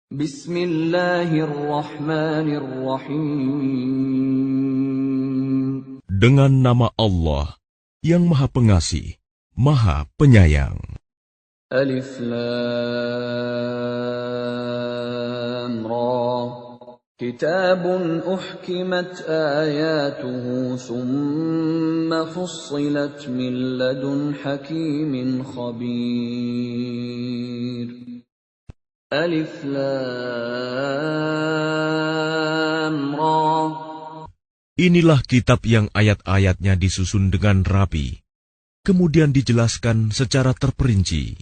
Bismillahirrahmanirrahim. Dengan nama Allah yang Maha Pengasih, Maha Penyayang. Alif Lam Ra. Kitabun uhkimat ayatuhu thumma fussilat min ladun hakimin khabir. Alif Lam Ra. Inilah kitab yang ayat-ayatnya disusun dengan rapi, kemudian dijelaskan secara terperinci,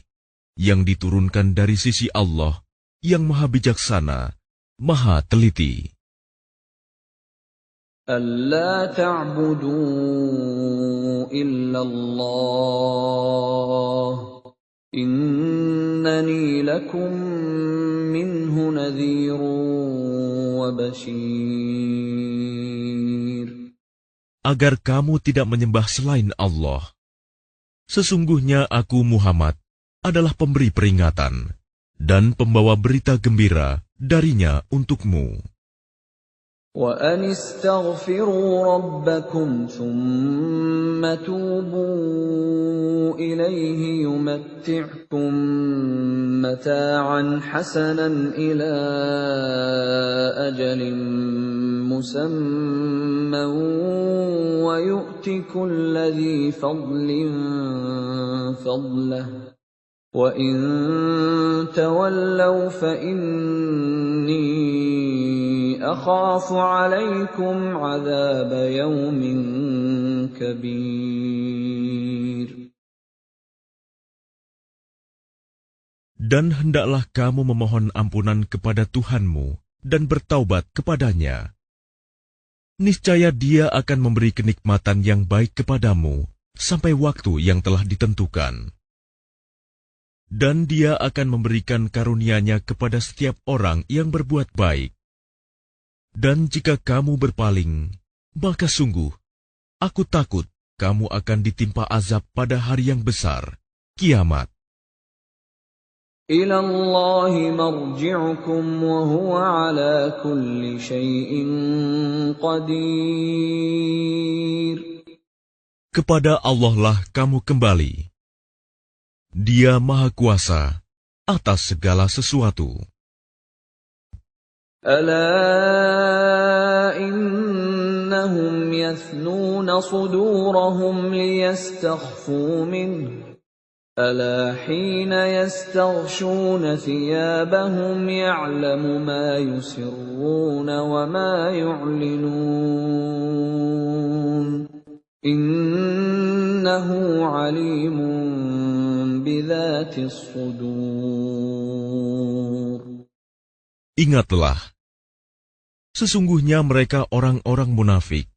yang diturunkan dari sisi Allah yang Maha Bijaksana, Maha Teliti. Alla ta'budu illallah, innani lakum minhu nadhirun wa bashir. Agar kamu tidak menyembah selain Allah. Sesungguhnya aku Muhammad adalah pemberi peringatan dan pembawa berita gembira darinya untukmu. Wa anistaghfiru rabbakum thumma tubu ilayhi yumatti'kum mata'an hasanan ila ajalin musamman wa yu'ti kulli dhi fadlin fadlahu wa in tawallaw fa inni akhafu 'alaykum 'adzab yawmin kabir. Dan hendaklah kamu memohon ampunan kepada Tuhanmu dan bertaubat kepadanya. Niscaya Dia akan memberi kenikmatan yang baik kepadamu sampai waktu yang telah ditentukan. Dan Dia akan memberikan karunia-Nya kepada setiap orang yang berbuat baik. Dan jika kamu berpaling, maka sungguh, aku takut kamu akan ditimpa azab pada hari yang besar, kiamat. Ila Allahi marji'ukum wa huwa ala kulli syai'in qadir. Kepada Allah lah kamu kembali. Dia Maha Kuasa atas segala sesuatu. Ala innahum yathnuna sudurahum liyastakhfu minhu. Ala hina yastaghshuna thiyabahum ya'lamu ma yusirruna wa ma yu'linun. Innahu alimun bidhatis sudur. Ingatlah, sesungguhnya mereka orang-orang munafik,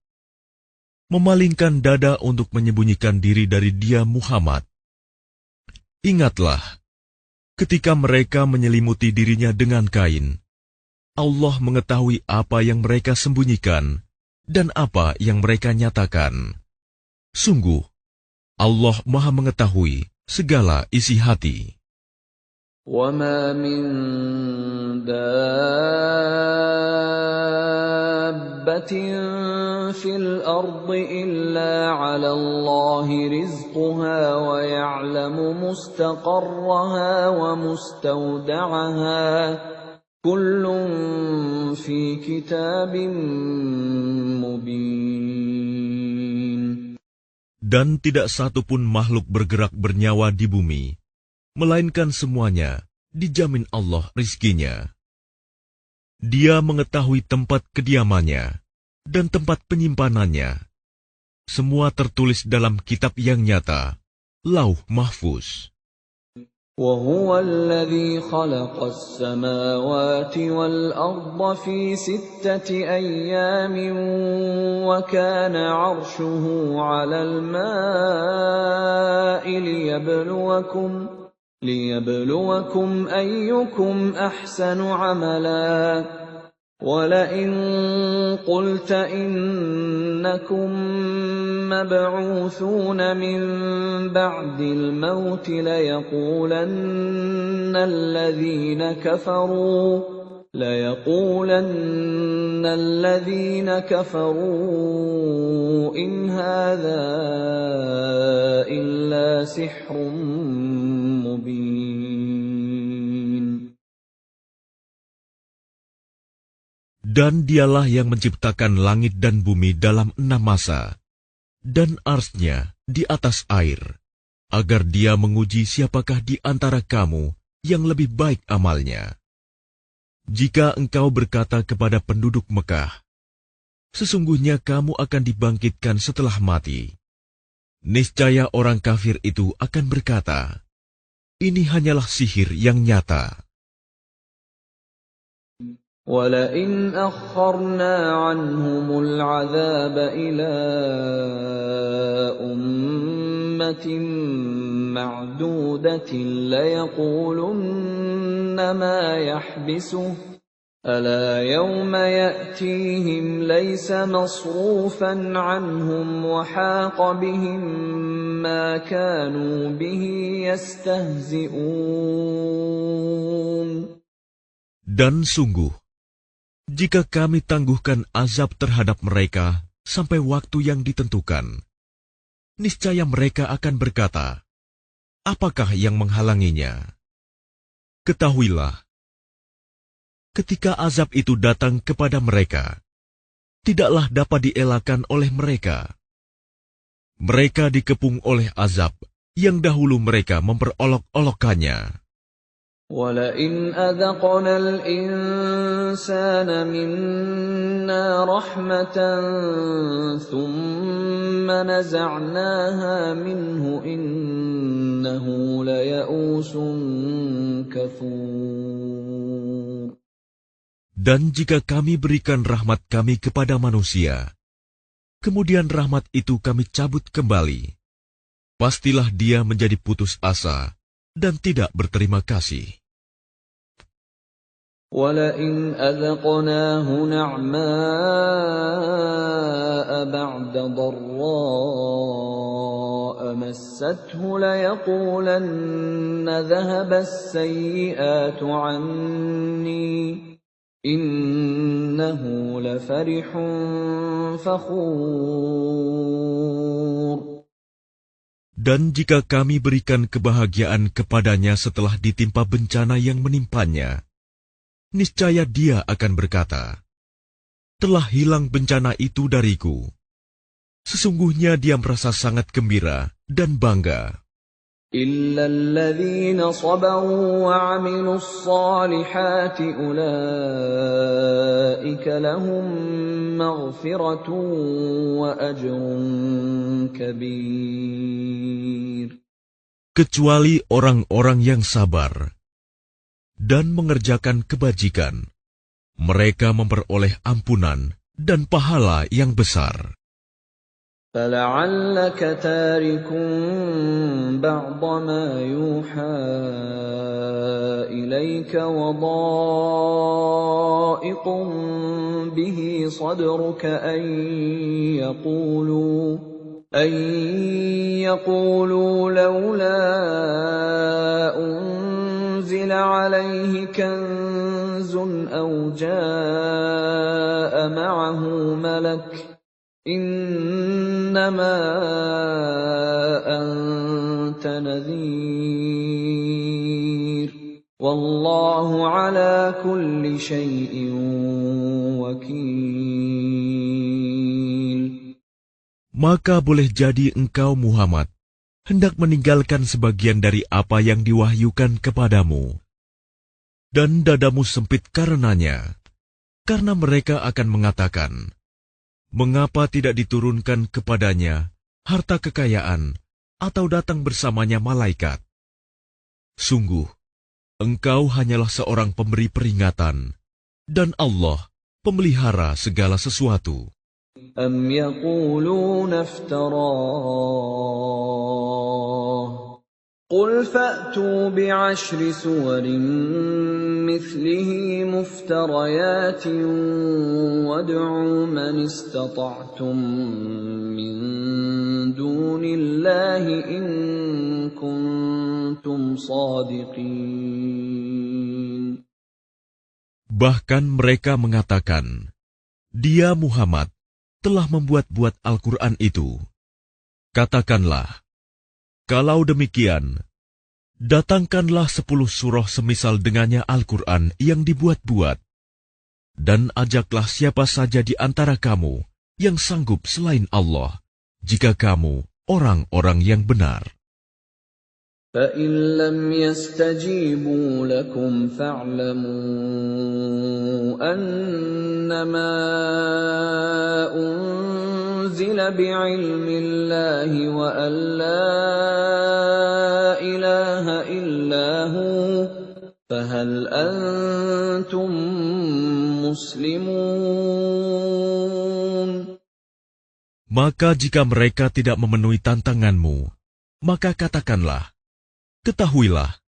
memalingkan dada untuk menyembunyikan diri dari Dia Muhammad. Ingatlah, ketika mereka menyelimuti dirinya dengan kain, Allah mengetahui apa yang mereka sembunyikan dan apa yang mereka nyatakan. Sungguh, Allah Maha mengetahui segala isi hati. وَمَا مِن دَابَّةٍ فِي الْأَرْضِ إِلَّا عَلَى اللَّهِ رِزْقُهَا وَيَعْلَمُ مُسْتَقَرَّهَا وَمُسْتَوْدَعَهَا كُلٌّ فِي كِتَابٍ مُبِينٍ. Dan tidak satu pun makhluk bergerak bernyawa di bumi, melainkan semuanya dijamin Allah rizkinya. Dia mengetahui tempat kediamannya dan tempat penyimpanannya. Semua tertulis dalam kitab yang nyata, Lauh Mahfuz. وَهُوَ الَّذِي خَلَقَ السَّمَاوَاتِ وَالْأَرْضَ فِي 6 أَيَّامٍ وَكَانَ عَرْشُهُ عَلَى الْمَاءِ لِيَبْلُوَكُمْ أَيُّكُمْ أَحْسَنُ عَمَلًا. وَلَئِن قُلْتَ إِنَّكُم مَّبْعُوثُونَ مِن بَعْدِ الْمَوْتِ لَيَقُولَنَّ الَّذِينَ كَفَرُوا إِنْ هَٰذَا إِلَّا سِحْرٌ مُّبِينٌ. Dan dialah yang menciptakan langit dan bumi dalam 6 masa, dan arsy-Nya di atas air, agar dia menguji siapakah di antara kamu yang lebih baik amalnya. Jika engkau berkata kepada penduduk Mekah, sesungguhnya kamu akan dibangkitkan setelah mati, niscaya orang kafir itu akan berkata, ini hanyalah sihir yang nyata. وَلَئِنْ أَخَّرْنَا عَنْهُمُ الْعَذَابَ إِلَىٰ أُمَّةٍ مَّعْدُودَةٍ لَّيَقُولُنَّ مَا يَحْبِسُهُ أَلَا يَوْمَ يَأْتِيهِمْ لَيْسَ مَصْرُوفًا عَنْهُمْ وَحَاقَ بِهِم مَّا كَانُوا بِهِ يَسْتَهْزِئُونَ. Dan sungguh, jika kami tangguhkan azab terhadap mereka sampai waktu yang ditentukan, niscaya mereka akan berkata, apakah yang menghalanginya? Ketahuilah, ketika azab itu datang kepada mereka, tidaklah dapat dielakkan oleh mereka. Mereka dikepung oleh azab yang dahulu mereka memperolok-olokkannya. وَلَئِنْ أَذَقْنَا الْإِنسَانَ مِنَّا رَحْمَةً ثُمَّ نَزَعْنَاهَا مِنْهُ إِنَّهُ لَيَئُوسٌ كَفُورٌ. Dan jika kami berikan rahmat kami kepada manusia, kemudian rahmat itu kami cabut kembali, pastilah dia menjadi putus asa dan tidak berterima kasih. وَلَئِنْ أَذَقْنَاهُ نَعْمَاءَ بَعْدَ ضَرَّاءَ مَسَّتْهُ لَيَقُولَنَّ ذَهَبَ السَّيِّئَاتُ عَنِّي إِنَّهُ لَفَرِحٌ فَخُورٌ. Dan jika kami berikan kebahagiaan kepadanya setelah ditimpa bencana yang menimpanya, niscaya dia akan berkata, telah hilang bencana itu dariku. Sesungguhnya dia merasa sangat gembira dan bangga. إِلَّا الَّذِينَ صَبَرُوا وَعَمِلُوا الصَّالِحَاتِ أُولَٰئِكَ لَهُم مَّغْفِرَةٌ وَأَجْرٌ كَبِيرٌ. Kecuali orang-orang yang sabar dan mengerjakan kebajikan, mereka memperoleh ampunan dan pahala yang besar. فَلَعَلَّكَ تَارِكٌ بَعْضَ مَا يُوحَىٰ إِلَيْكَ وَضَائِقٌ بِهِ صَدْرُكَ أَن يَقُولُوا لَوْلَا أُنزِلَ عَلَيْهِ كَنزٌ أَوْ جَاءَ مَعَهُ مَلَكٌ إِنَّمَا أَنتَ نَذِيرٌ وَاللَّهُ عَلَى كُلِّ شَيْءٍ وَكِيلٌ. Maka boleh jadi engkau Muhammad hendak meninggalkan sebagian dari apa yang diwahyukan kepadamu, dan dadamu sempit karenanya, karena mereka akan mengatakan, mengapa tidak diturunkan kepadanya harta kekayaan atau datang bersamanya malaikat? Sungguh, engkau hanyalah seorang pemberi peringatan, dan Allah pemelihara segala sesuatu. أَمْ يَقُولُونَ افْتَرَاهُ قل فأتوا بعشر سور مثله مفتريات وادعوا من استطعتم من دون الله إن كنتم صادقين. Bahkan mereka mengatakan, Dia Muhammad telah membuat-buat Al-Quran itu. Katakanlah, kalau demikian, datangkanlah 10 surah semisal dengannya Al-Quran yang dibuat-buat, dan ajaklah siapa saja di antara kamu yang sanggup selain Allah, jika kamu orang-orang yang benar. فَإِن لَّمْ يَسْتَجِيبُوا لَكُمْ فَاعْلَمُوا أَنَّمَا أُنزِلَ بِعِلْمِ اللَّهِ وَأَن لَّا إِلَٰهَ إِلَّا هُوَ فَهَلْ أَنتُم مُّسْلِمُونَ. Maka jika mereka tidak memenuhi tantanganmu, maka katakanlah, ketahuilah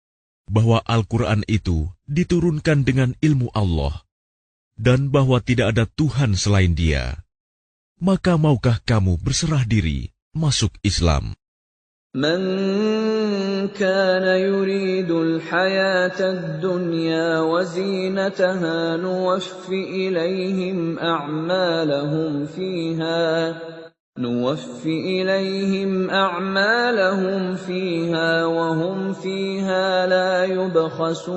bahwa Al-Quran itu diturunkan dengan ilmu Allah, dan bahwa tidak ada Tuhan selain Dia. Maka maukah kamu berserah diri masuk Islam? من كان يريد الحياة الدنيا وزينتها نوفِ إليهم أعمالهم فيها وهم فيها لا يبخسون.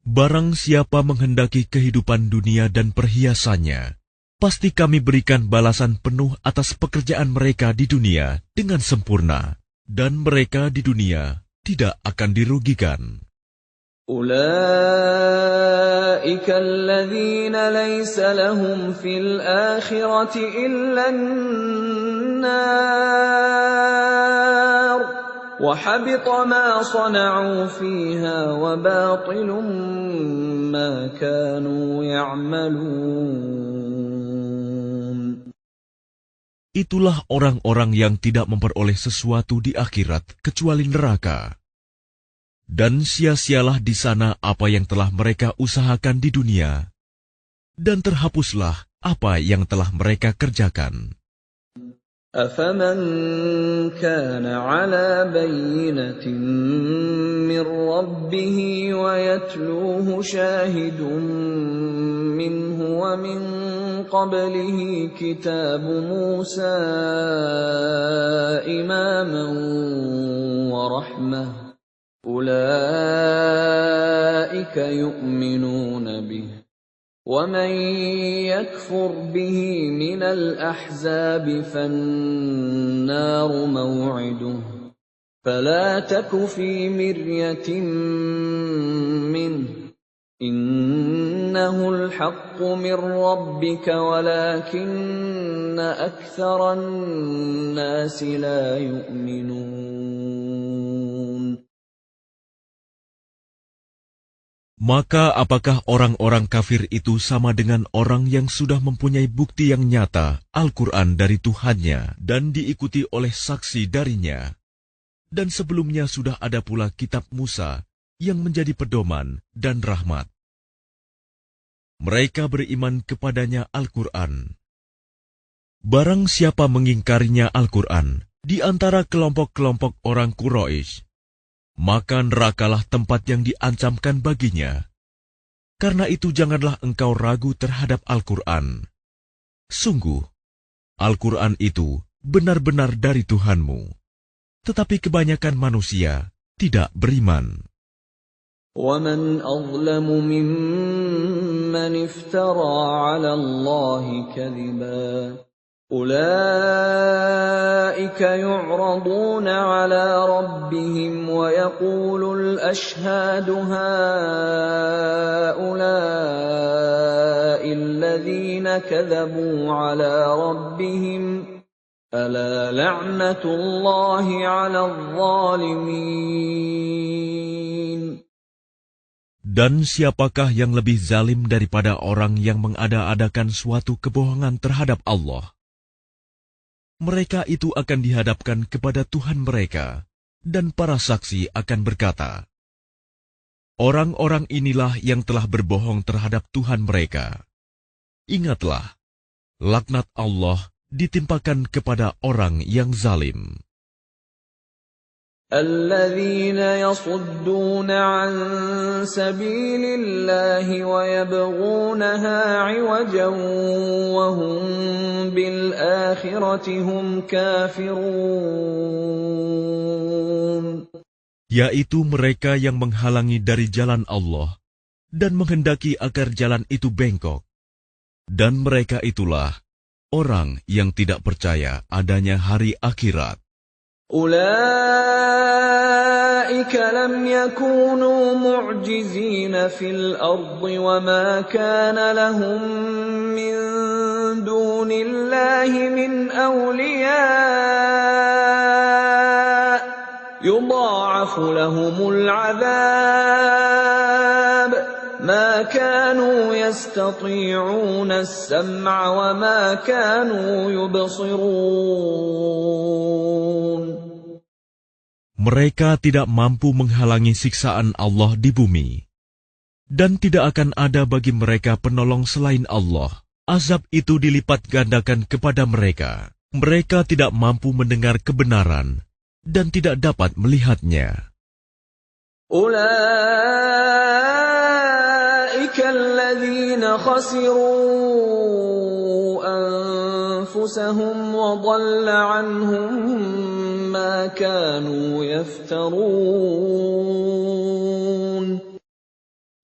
Barang siapa menghendaki kehidupan dunia dan perhiasannya, pasti kami berikan balasan penuh atas pekerjaan mereka di dunia dengan sempurna, dan mereka di dunia tidak akan dirugikan. أولئك الذين ليس لهم في الآخرة إلا النار وحبط ما صنعوا فيها وباطل ما كانوا يعملون. Itulah orang-orang yang tidak memperoleh sesuatu di akhirat kecuali neraka. Dan sia-sialah di sana apa yang telah mereka usahakan di dunia, dan terhapuslah apa yang telah mereka kerjakan. أَفَمَنْ كَانَ عَلَى بَيِّنَةٍ مِّن رَّبِّهِ وَيَتْلُوهُ شَاهِدٌ مِّنْهُ وَمِن قَبْلِهِ كِتَابُ مُوسَىٰ إِمَامًا وَرَحْمَةً أولئك يؤمنون به ومن يكفر به من الأحزاب فالنار موعده فلا تك في مرية منه إنه الحق من ربك ولكن أكثر الناس لا يؤمنون. Maka apakah orang-orang kafir itu sama dengan orang yang sudah mempunyai bukti yang nyata Al-Quran dari Tuhannya dan diikuti oleh saksi darinya? Dan sebelumnya sudah ada pula kitab Musa yang menjadi pedoman dan rahmat. Mereka beriman kepadanya Al-Quran. Barang siapa mengingkarinya Al-Quran di antara kelompok-kelompok orang Quraisy, maka nerakalah tempat yang diancamkan baginya. Karena itu janganlah engkau ragu terhadap Al-Quran. Sungguh, Al-Quran itu benar-benar dari Tuhanmu. Tetapi kebanyakan manusia tidak beriman. وَمَنْ أَظْلَمُ مِمَّنِ افْتَرَىٰ عَلَى اللَّهِ كَذِبًا أولئك يعرضون على ربهم ويقول الأشهاد هؤلاء الذين كذبوا على ربهم ألا لعنة الله على الظالمين. Dan siapakah yang lebih zalim daripada orang yang mengada-adakan suatu kebohongan terhadap Allah? mereka itu akan dihadapkan kepada Tuhan mereka, dan para saksi akan berkata, orang-orang inilah yang telah berbohong terhadap Tuhan mereka. Ingatlah, laknat Allah ditimpakan kepada orang yang zalim. الذين يصدون عن سبيل الله ويبغونها عوجا وهم بالآخرة هم كافرون. Yaitu mereka yang menghalangi dari jalan Allah dan menghendaki agar jalan itu bengkok. Dan mereka itulah orang yang tidak percaya adanya hari akhirat. أولئك لم يكونوا معجزين في الأرض وما كان لهم من دون الله من أولياء يضاعف لهم العذاب ما كانوا يستطيعون السمع وما كانوا يبصرون. Mereka tidak mampu menghalangi siksaan Allah di bumi, dan tidak akan ada bagi mereka penolong selain Allah. Azab itu dilipat gandakan kepada mereka. Mereka tidak mampu mendengar kebenaran dan tidak dapat melihatnya. Ulaika alladzina khasiru anfusahum wa dhalla anhum ma kanu yaftarun.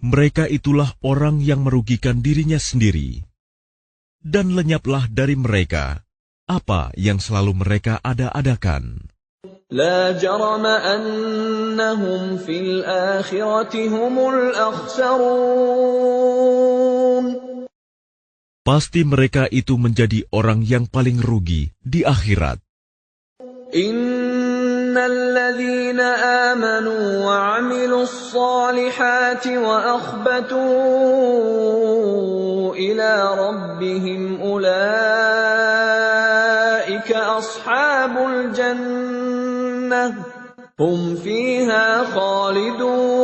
Mereka itulah orang yang merugikan dirinya sendiri, dan lenyaplah dari mereka apa yang selalu mereka ada-adakan. La jarama annahum fil akhirati humul akhsarun. Pasti mereka itu menjadi orang yang paling rugi di akhirat. Innal ladzina amanu wa 'amilus salihati wa akhbatu ila rabbihim ulaika ashabul jannah hum fiha khalidun.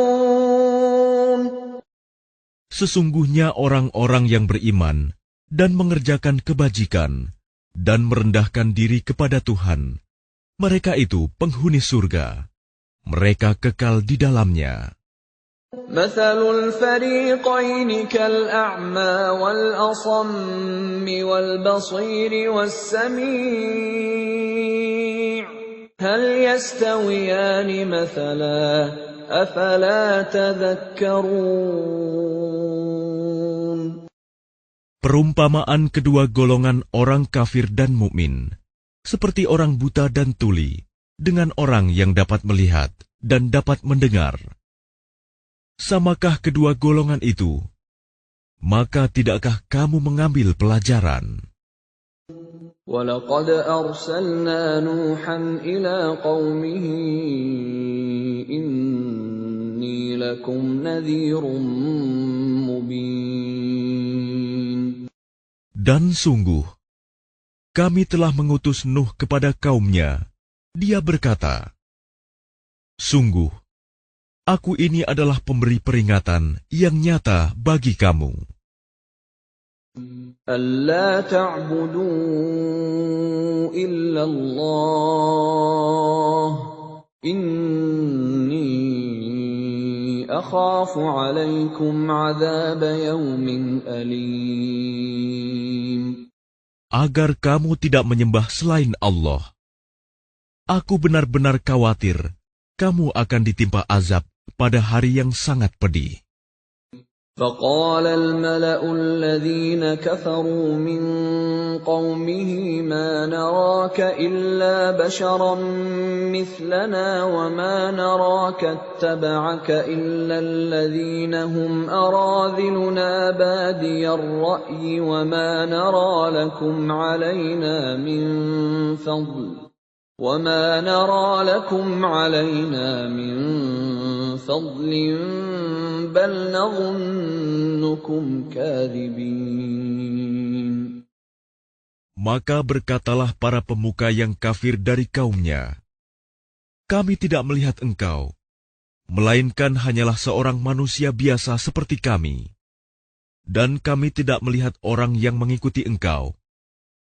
Sesungguhnya orang-orang yang beriman dan mengerjakan kebajikan dan merendahkan diri kepada Tuhan, mereka itu penghuni surga. Mereka kekal di dalamnya. Mathalul fariqaini kal'a'ma wal-asammi wal-basiri was-sami' hal yastawiyani mathala afala tadhakkarun. Perumpamaan kedua golongan orang kafir dan mukmin, seperti orang buta dan tuli, dengan orang yang dapat melihat dan dapat mendengar. Samakah kedua golongan itu? Maka tidakkah kamu mengambil pelajaran? وَلَقَدْ أَرْسَلْنَا نُوحًا إِلَى قَوْمِهِ إِنِّي لَكُمْ نَذِيرٌ مُبِينٌ. Dan sungguh, kami telah mengutus Nuh kepada kaumnya. Dia berkata, sungguh, aku ini adalah pemberi peringatan yang nyata bagi kamu. أَلَّا تَعْبُدُوا إِلَّا اللَّهَ إِنِّي أَخَافُ عَلَيْكُمْ عَذَابَ يَوْمٍ أَلِيمٍ. Agar kamu tidak menyembah selain Allah. Aku benar-benar khawatir kamu akan ditimpa azab pada hari yang sangat pedih. فَقَالَ الْمَلَأُ الَّذِينَ كَفَرُوا مِنْ قَوْمِهِ مَا نَرَاكَ إِلَّا بَشَرًا مِثْلَنَا وَمَا نَرَاكَ اتَّبَعَكَ إِلَّا الَّذِينَ هُمْ أَرَاذِلُنَا بَادِيَ الرَّأْيِ وَمَا نَرَى لَكُمْ عَلَيْنَا مِنْ فَضْلٍ بَلْ نَظُنُّكُمْ كَاذِبِينَ. Maka berkatalah para pemuka yang kafir dari kaumnya, "Kami tidak melihat engkau, melainkan hanyalah seorang manusia biasa seperti kami. Dan kami tidak melihat orang yang mengikuti engkau,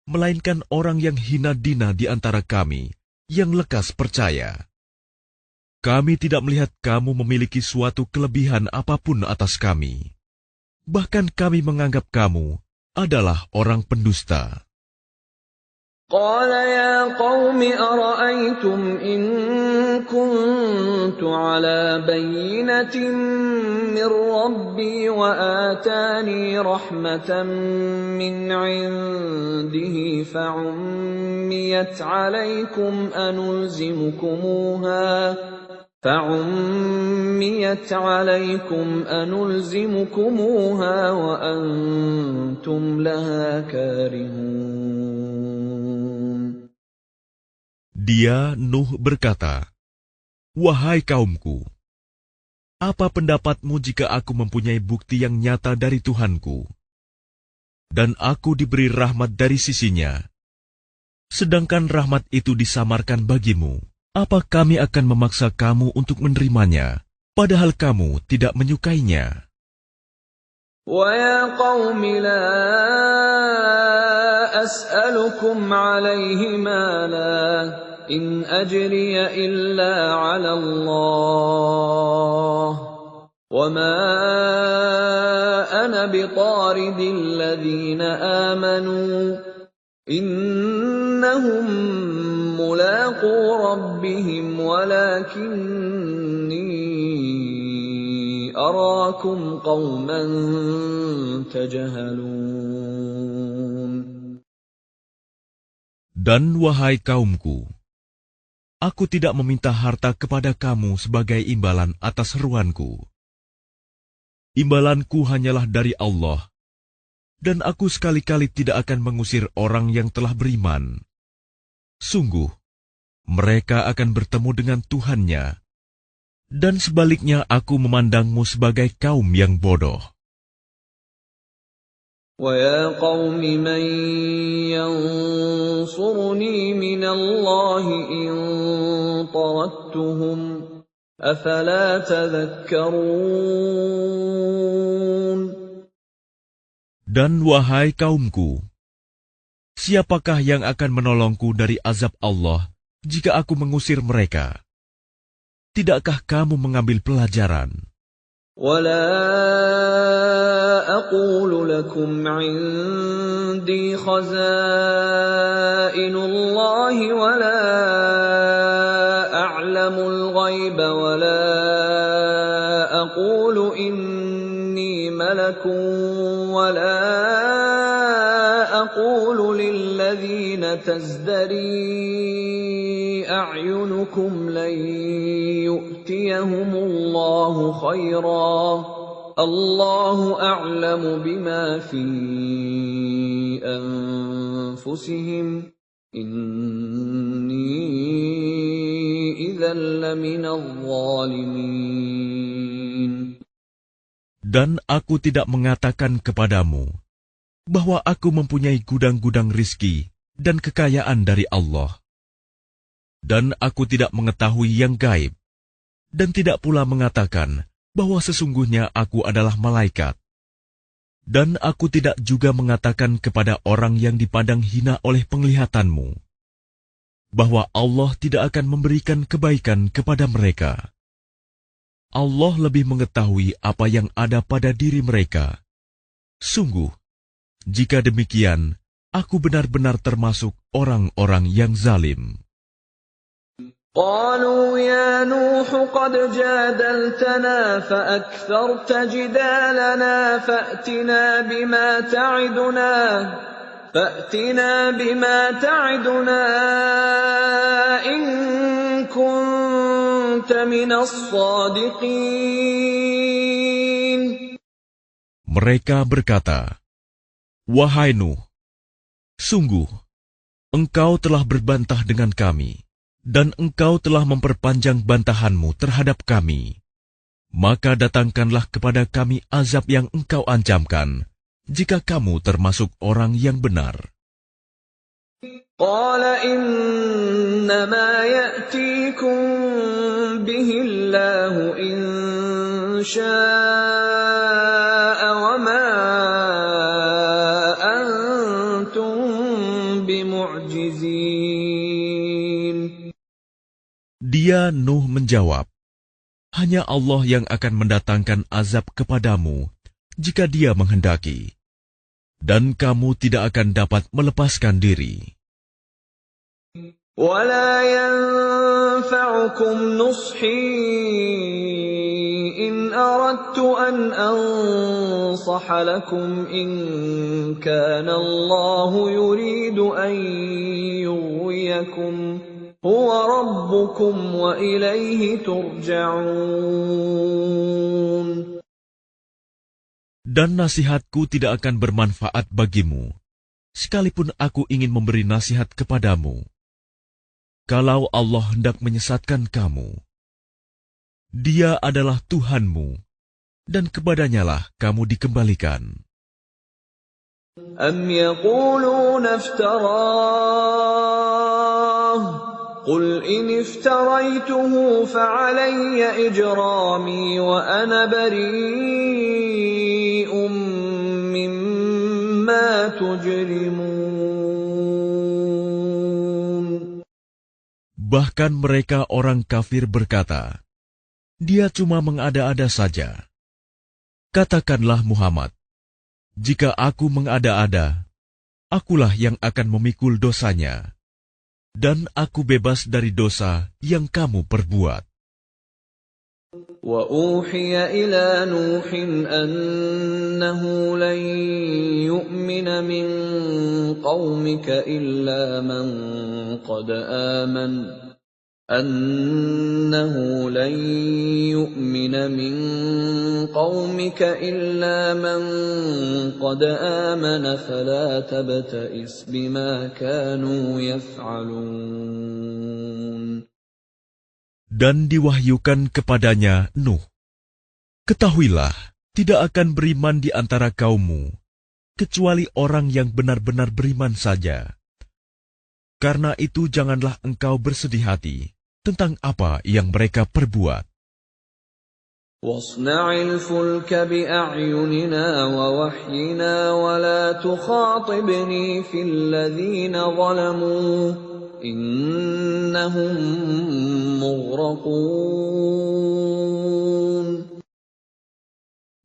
melainkan orang yang hina dina di antara kami, yang lekas percaya. Kami tidak melihat kamu memiliki suatu kelebihan apapun atas kami. Bahkan kami menganggap kamu adalah orang pendusta." قال يا قوم أرأيتم إن كنت على بينة من ربي وآتاني رحمة من عنده فعميت عليكم أنلزمكموها وأنتم لها كارهون. Dia, Nuh, berkata, "Wahai kaumku, apa pendapatmu jika aku mempunyai bukti yang nyata dari Tuhanku, dan aku diberi rahmat dari sisinya, sedangkan rahmat itu disamarkan bagimu? Apa kami akan memaksa kamu untuk menerimanya, padahal kamu tidak menyukainya?" وَيَا قَوْمِ لَا أَسْأَلُكُمْ عَلَيْهِ مَالًا إِنْ أَجْرِيَ إِلَّا عَلَى اللَّهِ وَمَا أَنَا بِطَارِدِ الَّذِينَ آمَنُوا إِنَّهُمْ مُلَاقُو رَبِّهِمْ وَلَكِنِّي أَرَاكُمْ قَوْمًا تَجْهَلُونَ. Dan wahai kaumku, aku tidak meminta harta kepada kamu sebagai imbalan atas seruanku. Imbalanku hanyalah dari Allah, dan aku sekali-kali tidak akan mengusir orang yang telah beriman. Sungguh, mereka akan bertemu dengan Tuhannya, dan sebaliknya aku memandangmu sebagai kaum yang bodoh. وَيَا قَوْمِ مَنْ يَنْصُرُنِي مِنَ اللَّهِ إِنْ طَرَدتُّهُمْ أَفَلَا تَذَكَّرُونَ. Dan wahai kaumku, siapakah yang akan menolongku dari azab Allah jika aku mengusir mereka? Tidakkah kamu mengambil pelajaran? وَلَا أَقُولُ لَكُمْ عِنْدِي خَزَائِنُ اللَّهِ وَلَا أَعْلَمُ الْغَيْبَ وَلَا أَقُولُ إِنِّي مَلَكٌ وَلَا أَقُولُ لِلَّذِينَ تَزْدَرِي أَعْيُنُكُمْ لَن يُؤْتِيَهُمُ اللَّهُ خَيْرًا اللَّهُ أَعْلَمُ بِمَا فِي أَنفُسِهِمْ إِنِّي إِذًا لَّمِنَ الظَّالِمِينَ. Dan aku tidak mengatakan kepadamu bahwa aku mempunyai gudang-gudang rizki dan kekayaan dari Allah. Dan aku tidak mengetahui yang gaib, dan tidak pula mengatakan bahwa sesungguhnya aku adalah malaikat. Dan aku tidak juga mengatakan kepada orang yang dipandang hina oleh penglihatanmu, bahwa Allah tidak akan memberikan kebaikan kepada mereka. Allah lebih mengetahui apa yang ada pada diri mereka. Sungguh, jika demikian, aku benar-benar termasuk orang-orang yang zalim. قالوا يا نوح قد جادلتنا فأكثرت جدالنا فأتنا بما تعدنا إن كنت من الصادقين. Mereka berkata, "Wahai Nuh, sungguh, engkau telah berbantah dengan kami, dan engkau telah memperpanjang bantahanmu terhadap kami. Maka datangkanlah kepada kami azab yang engkau ancamkan, jika kamu termasuk orang yang benar." قال إنما يأتيكم به الله إن شاء وما أنتم بمعجزين. Dia Nuh menjawab, hanya Allah yang akan mendatangkan azab kepadamu jika Dia menghendaki, dan kamu tidak akan dapat melepaskan diri. ولا ينفعكم نصحي إن أردت أن أنصح لكم إن كان الله يريد أن يغويكم هو ربكم وإليه ترجعون. Dan nasihatku tidak akan bermanfaat bagimu, sekalipun aku ingin memberi nasihat kepadamu. Kalau Allah hendak menyesatkan kamu, Dia adalah Tuhanmu, dan kepadanyalah kamu dikembalikan. أم يقولون افتراه قل إن افتريته فعلي إجرامي وأنا بريء مما تجرمون. Bahkan mereka orang kafir berkata, Dia cuma mengada-ada saja. Katakanlah Muhammad, jika aku mengada-ada, akulah yang akan memikul dosanya, dan aku bebas dari dosa yang kamu perbuat. وَأُوحِيَ إِلَى نُوحٍ أَنَّهُ لَن يُؤْمِنَ مِن قَوْمِكَ إِلَّا مَن قَدْ آمَنَ فَلَا تَبْتَئِسْ بِمَا كَانُوا يَفْعَلُونَ. Dan diwahyukan kepadanya Nuh, ketahuilah, tidak akan beriman di antara kaummu, kecuali orang yang benar-benar beriman saja. Karena itu janganlah engkau bersedih hati tentang apa yang mereka perbuat. وَاصْنَعِ الْفُلْكَ بِأَعْيُنِنَا وَوَحْيِنَا وَلَا تُخَاطِبْنِي فِي الَّذِينَ ظَلَمُوا إِنَّهُمْ مُغْرَقُونَ.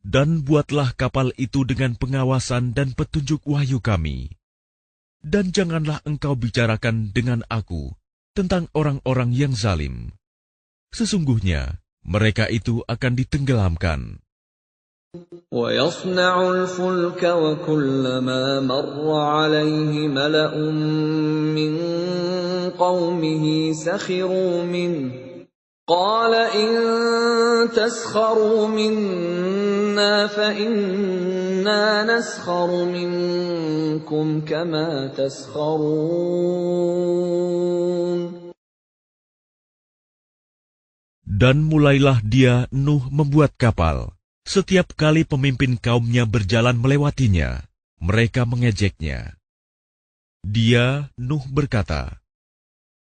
Dan buatlah kapal itu dengan pengawasan dan petunjuk wahyu kami. Dan janganlah engkau bicarakan dengan aku tentang orang-orang yang zalim. Sesungguhnya mereka itu akan ditenggelamkan. وَيَصْنَعُ الْفُلْكَ وَكُلَّمَا مَرَّ عَلَيْهِ مَلَأٌ مِّن قَوْمِهِ سَخِرُوا مِنْهُ قَالَ إِن تَسْخَرُوا مِنَّا فَإِنَّا نَسْخَرُ مِنكُمْ كَمَا تَسْخَرُونَ. Dan mulailah dia Nuh membuat kapal. Setiap kali pemimpin kaumnya berjalan melewatinya, mereka mengejeknya. Dia, Nuh, berkata,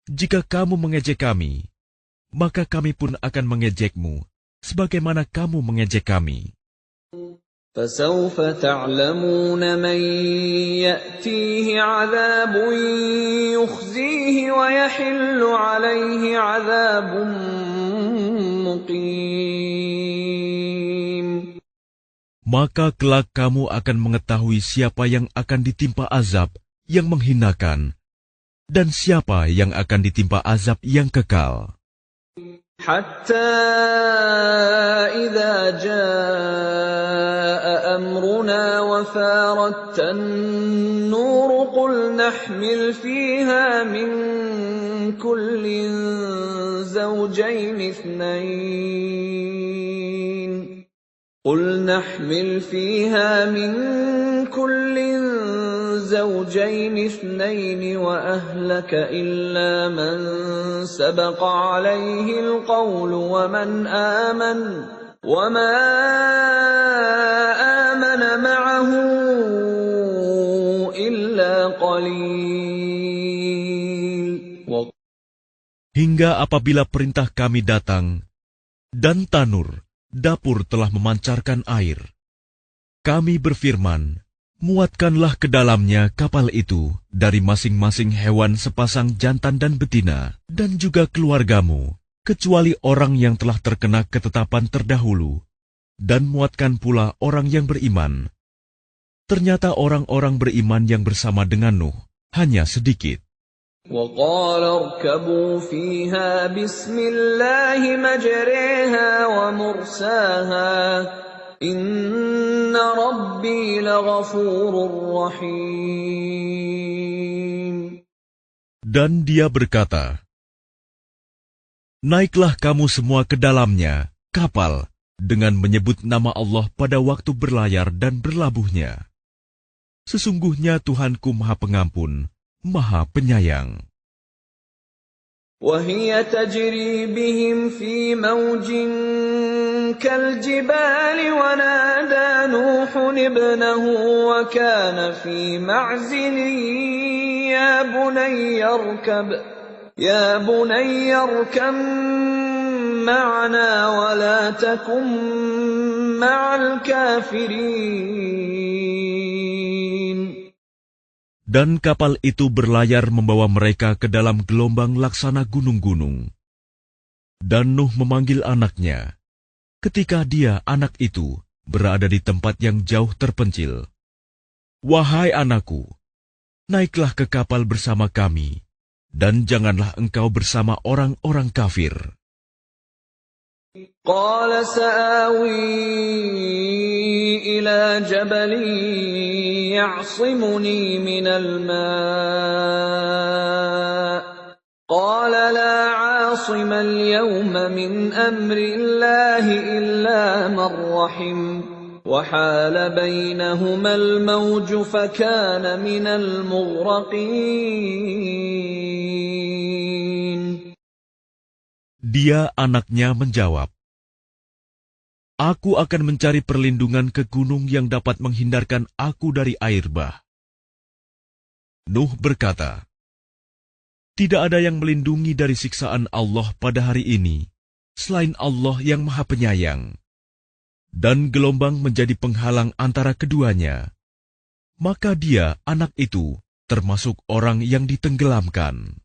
jika kamu mengejek kami, maka kami pun akan mengejekmu, sebagaimana kamu mengejek kami. فَسَوْفَ تَعْلَمُونَ مَنْ يَأْتِيهِ عَذَابٌ يُخْزِيهِ وَيَحِلُّ عَلَيْهِ عَذَابٌ مُقِيمٌ. Maka kelak kamu akan mengetahui siapa yang akan ditimpa azab yang menghinakan, dan siapa yang akan ditimpa azab yang kekal. حتى إذا جاء أمرنا وفارت النور قل نحمل فيها من كل زوجين اثنين وأهلك إلا من سبق عليه القول وما آمن معه إلا قليل. hingga apabila perintah kami datang, dan tanur, dapur telah memancarkan air. Kami berfirman, muatkanlah ke dalamnya kapal itu dari masing-masing hewan sepasang jantan dan betina, dan juga keluargamu, kecuali orang yang telah terkena ketetapan terdahulu, dan muatkan pula orang yang beriman. Ternyata orang-orang beriman yang bersama dengan Nuh hanya sedikit. وَقَالَ ارْكَبُوا فِيهَا بِسْمِ اللَّهِ مَجْرَاهَا وَمُرْسَاهَا إِنَّ رَبِّي لَغَفُورٌ رَّحِيمٌ. Dan dia berkata, naiklah kamu semua ke dalamnya, kapal, dengan menyebut nama Allah pada waktu berlayar dan berlabuhnya. Sesungguhnya Tuhanku Maha Pengampun, Maha Penyayang. وَهِيَ تَجْرِي بِهِمْ فِي مَوْجٍ كَالْجِبَالِ وَنَادَى نُوحٌ ابْنَهُ وَكَانَ فِي مَعْزِلٍ يَا بُنَيَّ ارْكَب مَّعَنَا وَلَا تَكُن مَّعَ الْكَافِرِينَ. Dan kapal itu berlayar membawa mereka ke dalam gelombang laksana gunung-gunung. Dan Nuh memanggil anaknya, ketika dia, anak itu, berada di tempat yang jauh terpencil. Wahai anakku, naiklah ke kapal bersama kami, dan janganlah engkau bersama orang-orang kafir. قال سآوي إلى جبل يعصمني من الماء قال لا عاصم اليوم من أمر الله إلا من رحم وحال بينهما الموج فكان من المغرقين. Dia, anaknya, menjawab, aku akan mencari perlindungan ke gunung yang dapat menghindarkan aku dari air bah. Nuh berkata, tidak ada yang melindungi dari siksaan Allah pada hari ini, selain Allah yang Maha Penyayang. Dan gelombang menjadi penghalang antara keduanya. Maka dia, anak itu, termasuk orang yang ditenggelamkan.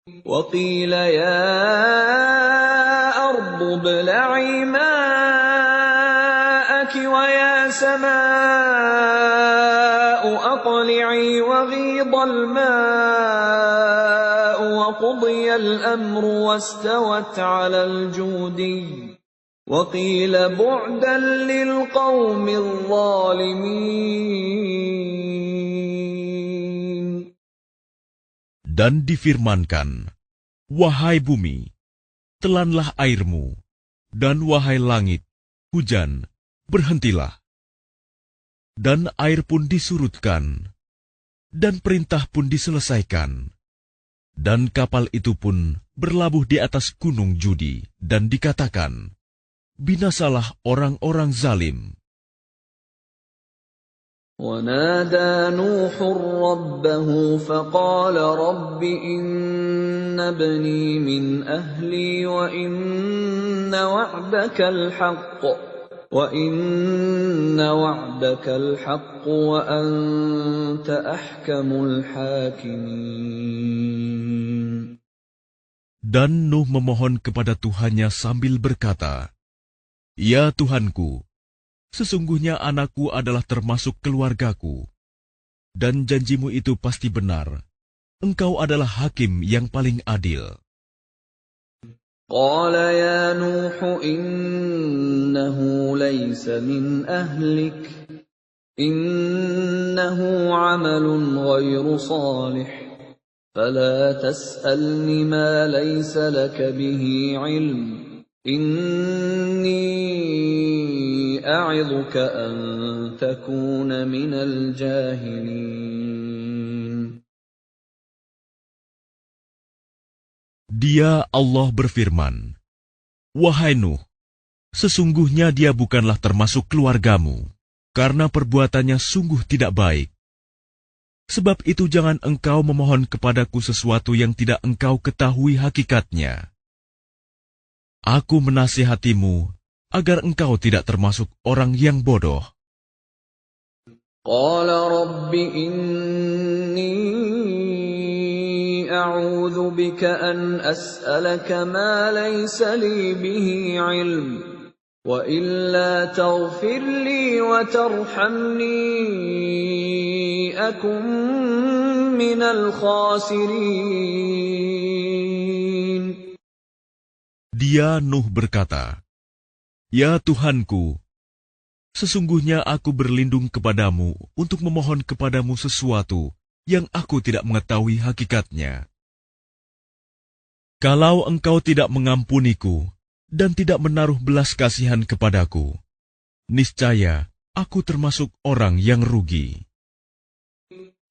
وَقِيلَ يَا أَرْضُ ابْلَعِي مَاءَكِ وَيَا سَمَاءُ أَقْلِعِي وَغِيضَ الْمَاءُ وَقُضِيَ الْأَمْرُ وَاسْتَوَتْ عَلَى الْجُودِيِّ وَقِيلَ بُعْدًا لِلْقَوْمِ الظَّالِمِينَ. Dan difirmankan, wahai bumi, telanlah airmu, dan wahai langit, hujan, berhentilah. Dan air pun disurutkan, dan perintah pun diselesaikan. Dan kapal itu pun berlabuh di atas gunung judi, dan dikatakan, binasalah orang-orang zalim. وَنَادَى نُوحٌ رَبَّهُ فَقَالَ رَبِّ إِنَّ ابْنِي مِنْ أَهْلِي وَإِنَّ وَعْدَكَ الْحَقُّ وَأَنْتَ أَحْكَمُ الْحَاكِمِينَ. Dan Nuh memohon kepada Tuhannya sambil berkata, ya Tuhanku, sesungguhnya anakku adalah termasuk keluargaku, dan janjimu itu pasti benar. Engkau adalah hakim yang paling adil. قال يا نوح إنه ليس من أهلك إنه عمل غير صالح فلا تسألني ما ليس لك به علم إني أعظك أن تكون من الجاهلين. Dia, Allah, berfirman, wahai Nuh, sesungguhnya dia bukanlah termasuk keluargamu, karena perbuatannya sungguh tidak baik. Sebab itu jangan engkau memohon kepadaku sesuatu yang tidak engkau ketahui hakikatnya. Aku menasihatimu agar engkau tidak termasuk orang yang bodoh. Qala Rabbi inni a'udzu bika an as'alaka ma laysa li bihi 'ilm. وَإِلَّا تَغْفِرْ لِي وَتَرْحَمْنِي أَكُنْ مِنَ الْخَاسِرِينَ. Dia Nuh berkata, "Ya Tuhanku, sesungguhnya aku berlindung kepadamu untuk memohon kepadamu sesuatu yang aku tidak mengetahui hakikatnya. Kalau engkau tidak mengampuniku dan tidak menaruh belas kasihan kepadaku, niscaya aku termasuk orang yang rugi."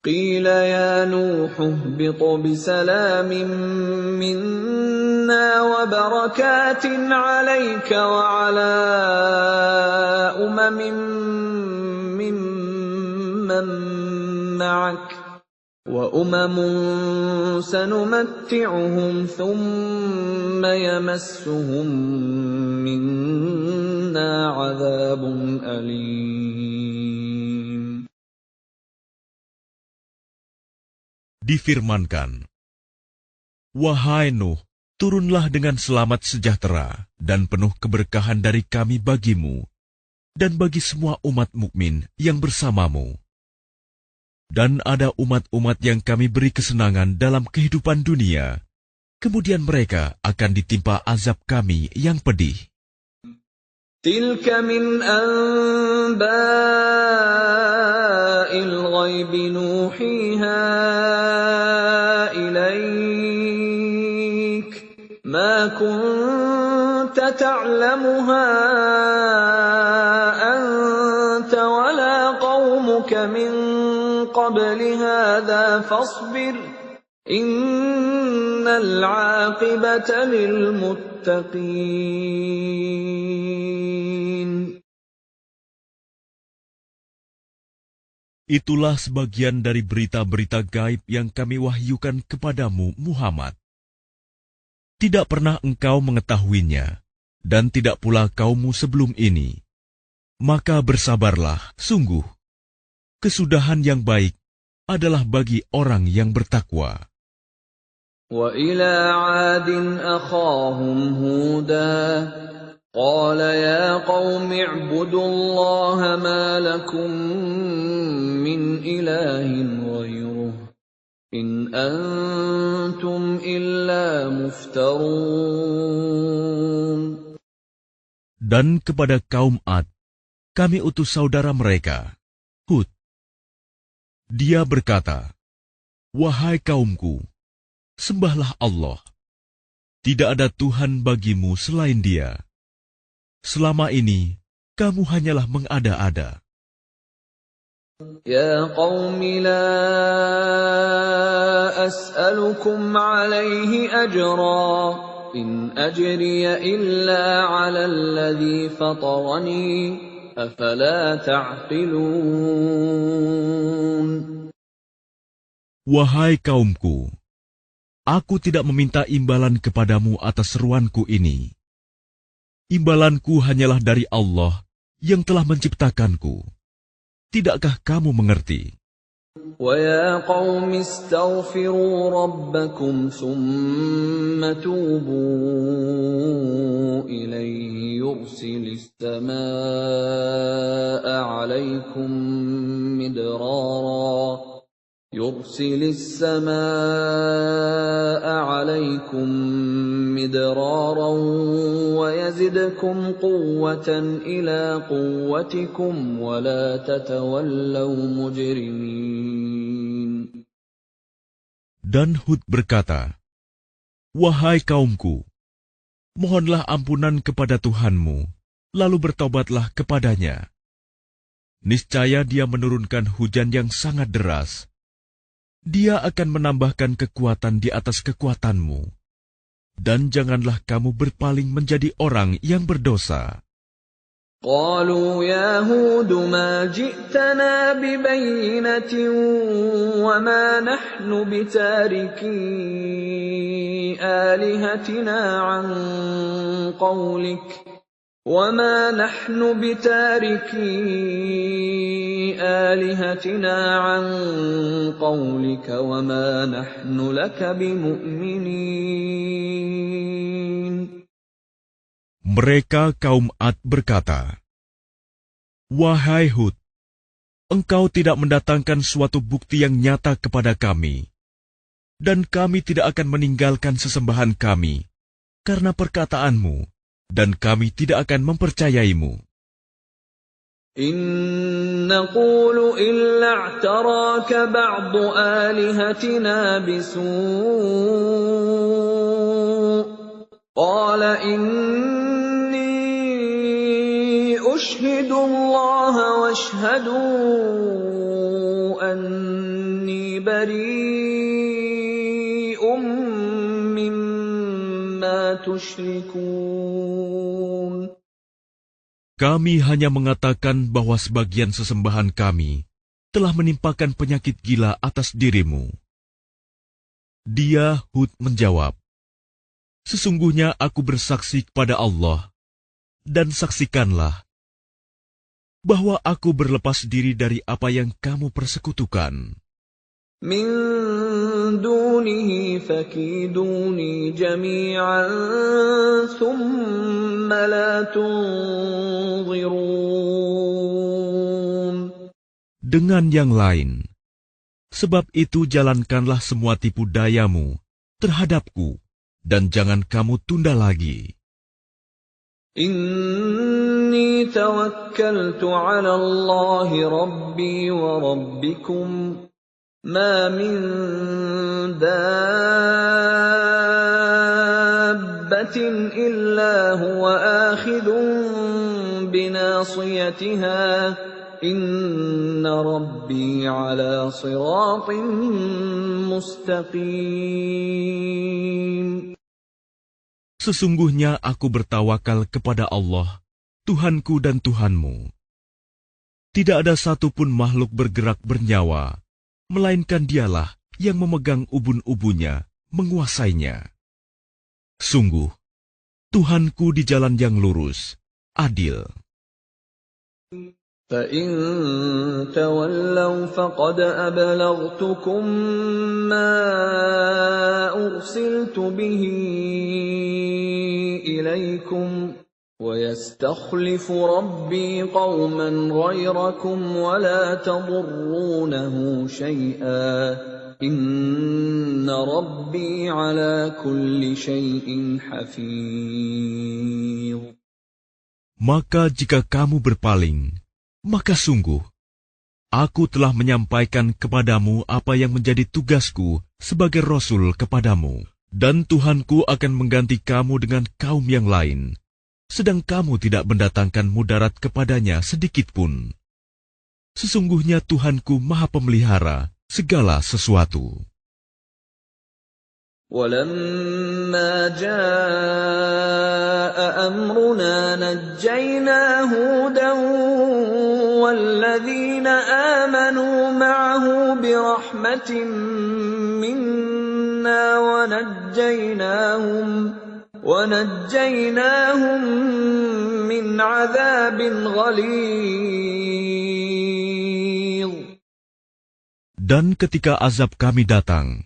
Qila ya Nuh ihbit bisalamin minna wa barakatin 'alayka wa 'ala umamin mimman ma'ak wa umamun sanumatti'uhum thumma yamassuhum minna 'adzabun alim. Difirmankan, "Wahai Nuh, turunlah dengan selamat sejahtera dan penuh keberkahan dari kami bagimu dan bagi semua umat mukmin yang bersamamu. Dan ada umat-umat yang kami beri kesenangan dalam kehidupan dunia, kemudian mereka akan ditimpa azab kami yang pedih." Tilka min anba'il ghaibi nuhiha ilaik, ma kunta ta'lamuha anta wala qaumuka min qabli hadha fasbir innal 'aqibata lil muttaqin. Itulah sebagian dari berita-berita gaib yang kami wahyukan kepadamu, Muhammad. Tidak pernah engkau mengetahuinya, dan tidak pula kaummu sebelum ini. Maka bersabarlah, sungguh. Kesudahan yang baik adalah bagi orang yang bertakwa. Wa ila 'adin akhahum Huda qala ya qaumi i'budullaha ma lakum min ilahin ghairuh in antum illa muftarun. Dan kepada kaum Ad, kami utus saudara mereka, Hud. Dia berkata, "Wahai kaumku, sembahlah Allah. Tidak ada Tuhan bagimu selain Dia. Selama ini, kamu hanyalah mengada-ada." Ya qaumi la as'alukum 'alaihi ajra, in ajriya illa 'ala alladhi fatarani, afala ta'qilun. Wahai kaumku, aku tidak meminta imbalan kepadamu atas seruanku ini. Imbalanku hanyalah dari Allah yang telah menciptakanku. Tidakkah kamu mengerti? وَيَا قَوْمِ اسْتَغْفِرُوا رَبَّكُمْ ثُمَّ تُوبُوا إِلَيْهِ يُرْسِلِ السَّمَاءَ عَلَيْكُمْ مِدْرَارًا وَيَزِدْكُمْ قُوَّةً إِلَى قُوَّتِكُمْ وَلَا تَتَوَلَّوْا مُجْرِمِينَ. Dan Hud berkata, "Wahai kaumku, mohonlah ampunan kepada Tuhanmu, lalu bertobatlah kepadanya. Niscaya Dia menurunkan hujan yang sangat deras. Dia akan menambahkan kekuatan di atas kekuatanmu. Dan janganlah kamu berpaling menjadi orang yang berdosa." قالوا يا هود ما جئتنا ببينة وما نحن بتاركي آلهتنا عن قولك وما نحن لك بمؤمنين. Mereka kaum Ad berkata, "Wahai Hud, engkau tidak mendatangkan suatu bukti yang nyata kepada kami, dan kami tidak akan meninggalkan sesembahan kami karena perkataanmu, dan kami tidak akan mempercayaimu. إن نقول إلا اعتراك بعض آلهتنا بسوء قال إني أشهد الله واشهدوا أني بريء مما تشركون. Kami hanya mengatakan bahwa sebagian sesembahan kami telah menimpakan penyakit gila atas dirimu." Dia, Hud, menjawab, "Sesungguhnya aku bersaksi kepada Allah, dan saksikanlah bahwa aku berlepas diri dari apa yang kamu persekutukan. من دونه فكيدوني جميعا ثم لا تنظرون. Dengan yang lain, sebab itu jalankanlah semua tipu dayamu terhadapku, dan jangan kamu tunda lagi. إني توكلت على الله ربي وربكم ما من دابة إلا هو آخذ بناصيتها إن ربي على صراط مستقيم. Sesungguhnya aku bertawakal kepada Allah, Tuhanku dan Tuhanmu. Tidak ada satupun makhluk bergerak bernyawa, melainkan dialah yang memegang ubun-ubunnya, menguasainya. Sungguh, Tuhanku di jalan yang lurus, adil. فَإِن تَوَلَّوْا فَقَدْ أَبْلَغْتُكُم مَّا أُرْسِلْتُ بِهِ إِلَيْكُمْ وَيَسْتَخْلِفُ رَبِّي قَوْمًا غَيْرَكُمْ وَلَا تَضُرُّونَهُ شَيْئًا إِنَّ رَبِّي عَلَى كُلِّ شَيْءٍ حَفِيظٌ. Maka jika kamu berpaling, maka sungguh, aku telah menyampaikan kepadamu apa yang menjadi tugasku sebagai Rasul kepadamu, dan Tuhanku akan mengganti kamu dengan kaum yang lain, sedang kamu tidak mendatangkan mudarat kepadanya sedikitpun. Sesungguhnya Tuhanku Maha Pemelihara segala sesuatu. وَلَمَّا جَاءَ أَمْرُنَا نَجَّيْنَا هُودًا وَالَّذِينَ آمَنُوا مَعَهُ بِرَحْمَةٍ مِّنَّا وَنَجَّيْنَاهُمْ مِنْ عَذَابٍ غَلِيظٍ. Dan ketika azab kami datang,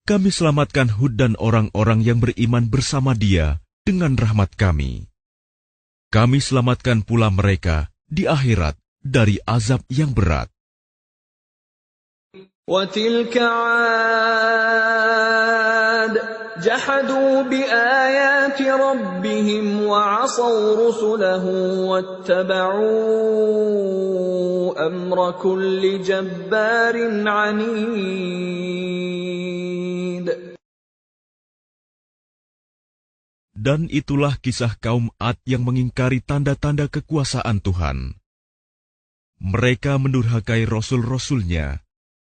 kami selamatkan Hud dan orang-orang yang beriman bersama dia dengan rahmat kami. Kami selamatkan pula mereka di akhirat dari azab yang berat. وَتِلْكَ عَادٌ جَحَدُوا بِآيَاتِ رَبِّهِمْ وَعَصَوْا رُسُلَهُ وَاتَّبَعُوا أَمْرَ كُلِّ جَبَّارٍ عَنِيدٍ. Dan itulah kisah kaum Ad yang mengingkari tanda-tanda kekuasaan Tuhan. Mereka mendurhakai rasul-rasulnya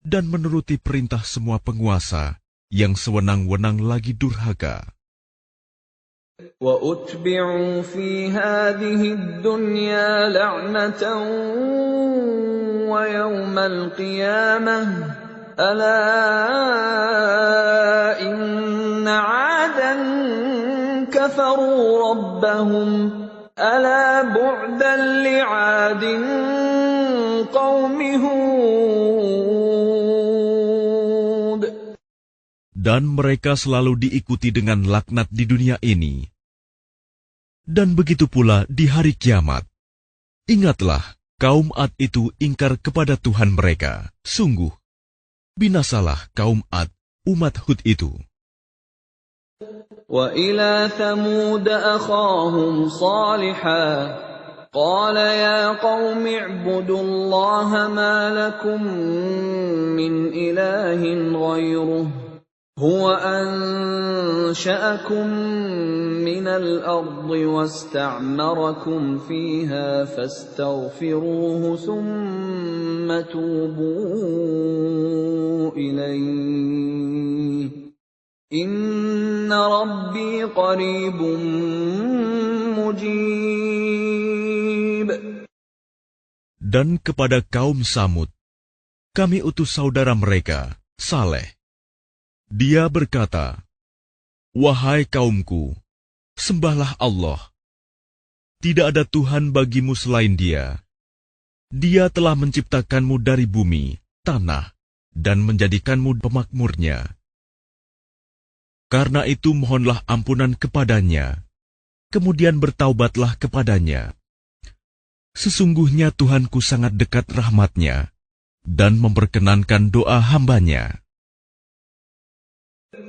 dan menuruti perintah semua penguasa yang sewenang-wenang lagi durhaka. وَأُتْبِعُوا فِي هَٰذِهِ الدُّنْيَا لَعْنَةً وَيَوْمَ الْقِيَامَةِ ۗ أَلَا إِنَّ عَادًا كَفَرُوا رَبَّهُمْ ۗ أَلَا بُعْدًا لِّعَادٍ قَوْمِ هُودٍ. Dan mereka selalu diikuti dengan laknat di dunia ini. Dan begitu pula di hari kiamat. Ingatlah, kaum Ad itu ingkar kepada Tuhan mereka. Sungguh, binasalah kaum Ad, umat Hud itu. وَإِلَىٰ ثَمُودَ أَخَاهُمْ صَالِحًا قَالَ يَا قَوْمِ اعْبُدُوا اللَّهَ مَا لَكُم مِّنْ إِلَٰهٍ غَيْرُهُ هُوَ أَنشَأَكُم مِّنَ الْأَرْضِ وَاسْتَعْمَرَكُمْ فِيهَا فَاسْتَغْفِرُوهُ ثُمَّ تُوبُوا إِلَيْهِ إِنَّ رَبِّي قَرِيبٌ مُّجِيبٌ. Dan kepada kaum Samud, kami utus saudara mereka, Saleh. Dia berkata, "Wahai kaumku, sembahlah Allah. Tidak ada Tuhan bagimu selain Dia. Dia telah menciptakanmu dari bumi, tanah, dan menjadikanmu pemakmurnya. Karena itu mohonlah ampunan kepadanya, kemudian bertaubatlah kepadanya. Sesungguhnya Tuhanku sangat dekat rahmatnya, dan memperkenankan doa hambanya."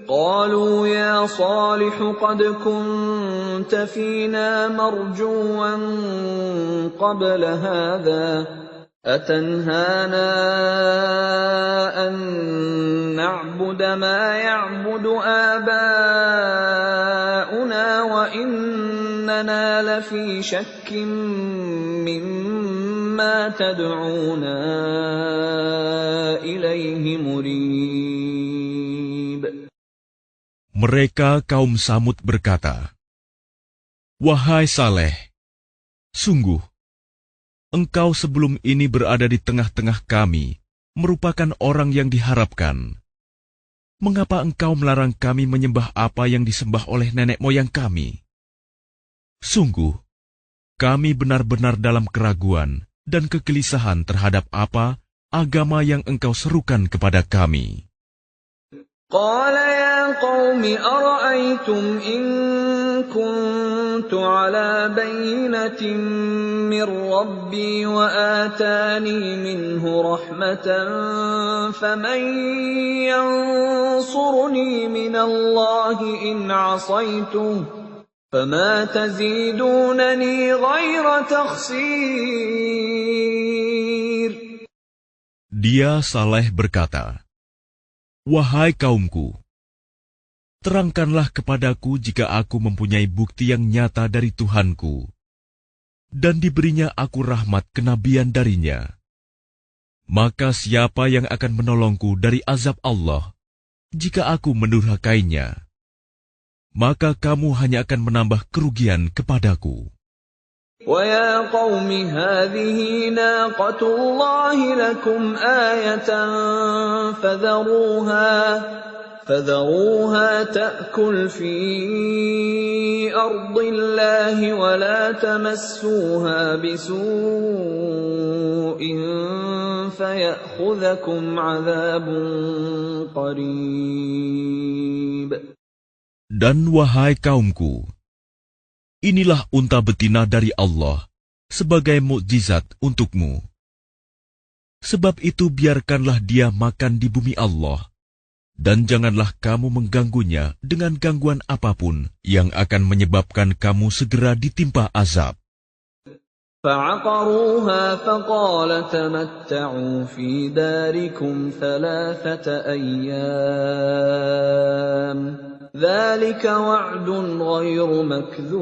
قالوا يا صالح قد كنت فينا مرجوا قبل هذا أتنهانا أن نعبد ما يعبد آباؤنا وإننا لفي شك مما تدعونا إليه مريب. Mereka kaum Samud berkata, "Wahai Saleh, sungguh, engkau sebelum ini berada di tengah-tengah kami, merupakan orang yang diharapkan. Mengapa engkau melarang kami menyembah apa yang disembah oleh nenek moyang kami? Sungguh, kami benar-benar dalam keraguan dan kegelisahan terhadap apa agama yang engkau serukan kepada kami." قال يا قوم أرأيتم إن كنت على بينة من ربي وآتاني منه رحمة فمن ينصرني من الله إن عصيته فما تزيدونني غير تخسير. Dia Saleh berkata, "Wahai kaumku, terangkanlah kepadaku jika aku mempunyai bukti yang nyata dari Tuhanku, dan diberinya aku rahmat kenabian darinya. Maka siapa yang akan menolongku dari azab Allah, jika aku mendurhakainya? Maka kamu hanya akan menambah kerugian kepadaku." وَيَا قَوْمِ هَٰذِهِ نَاقَةُ اللَّهِ لَكُمْ آيَةً فَذَرُوهَا تَأْكُلْ فِي أَرْضِ اللَّهِ وَلَا تَمَسُّوهَا بِسُوءٍ فَيَأْخُذَكُمْ عَذَابٌ قَرِيبٌ. Dan wahai kaumku, inilah unta betina dari Allah sebagai mukjizat untukmu. Sebab itu biarkanlah dia makan di bumi Allah, dan janganlah kamu mengganggunya dengan gangguan apapun yang akan menyebabkan kamu segera ditimpa azab. فَعَقَرُوهَا فَقَالَ تَمَتَّعُوا فِي دَارِكُمْ 3 أَيَّامٍ ذَلِكَ وَعْدٌ غَيْرُ مَكْذُوبٍ.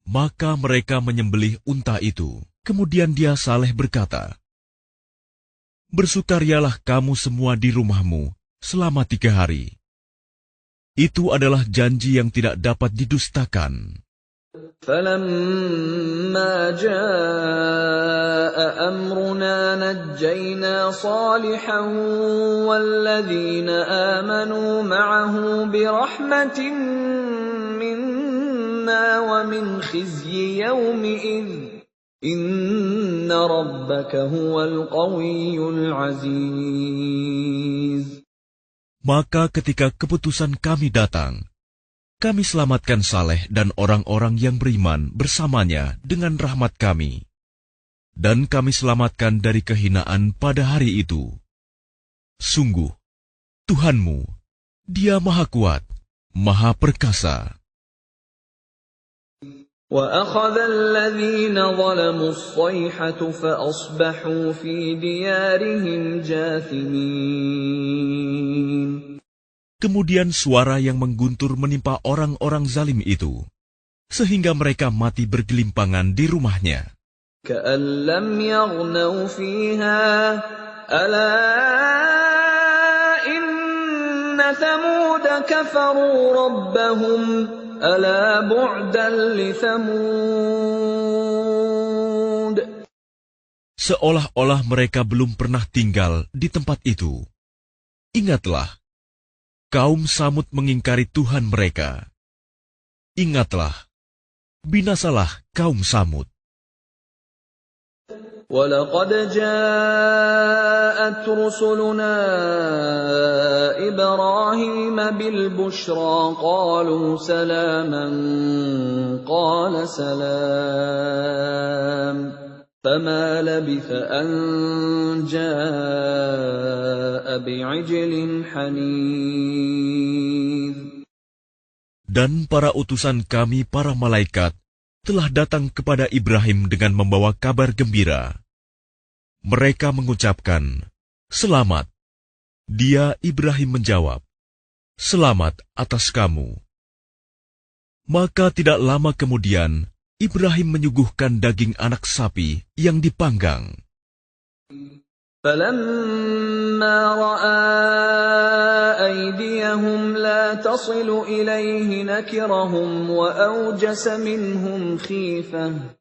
Maka mereka menyembelih unta itu. Kemudian dia Saleh berkata, "Bersukarialah kamu semua di rumahmu selama 3 hari. Itu adalah janji yang tidak dapat didustakan. فَلَمَّا جَاءَ أَمْرُنَا نَجَّيْنَا صَالِحًا وَالَّذِينَ آمَنُوا مَعَهُ بِرَحْمَةٍ مِنَّا وَمِنْ خِزْيِ يَوْمِئِذٍ إِنَّ رَبَّكَ هُوَ الْقَوِيُّ الْعَزِيزُ. Maka ketika keputusan kami datang, kami selamatkan Saleh dan orang-orang yang beriman bersamanya dengan rahmat kami. Dan kami selamatkan dari kehinaan pada hari itu. Sungguh, Tuhanmu, Dia Maha Kuat, Maha Perkasa. وَأَخَذَ الَّذِينَ ظَلَمُوا الصَّيْحَةُ فَأَصْبَحُوا فِي دِيَارِهِمْ جَاثِمِينَ. Kemudian suara yang mengguntur menimpa orang-orang zalim itu, sehingga mereka mati bergelimpangan di rumahnya. كَأَن لَّمْ يَغْنَوْا فِيهَا أَلَا إِنَّ ثَمُودَ كَفَرُوا رَبَّهُمْ أَلَا بُعْدًا لِثَمُودَ. Seolah-olah mereka belum pernah tinggal di tempat itu. Ingatlah, kaum Samud mengingkari Tuhan mereka. Ingatlah, binasalah kaum Samud. وَلَقَدْ جَاءَتْ رُسُلُنَا إِبْرَاهِيمَ بِالْبُشْرَىٰ قَالُوا سَلَامًا قَالَ سَلَامٌ فَمَا لَبِثَ أَن جَاءَ بِعِجْلٍ حَنِيذٍ. Dan para utusan kami, para malaikat, telah datang kepada Ibrahim dengan membawa kabar gembira. Mereka mengucapkan, "Selamat." Dia, Ibrahim, menjawab, "Selamat atas kamu." Maka tidak lama kemudian, Ibrahim menyuguhkan daging anak sapi yang dipanggang. فَلَمَّا رَأَىٰ أَيْدِيَهُمْ لَا تَصِلُ إِلَيْهِ نَكِرَهُمْ وَأَوْجَسَ مِنْهُمْ خِيفَةً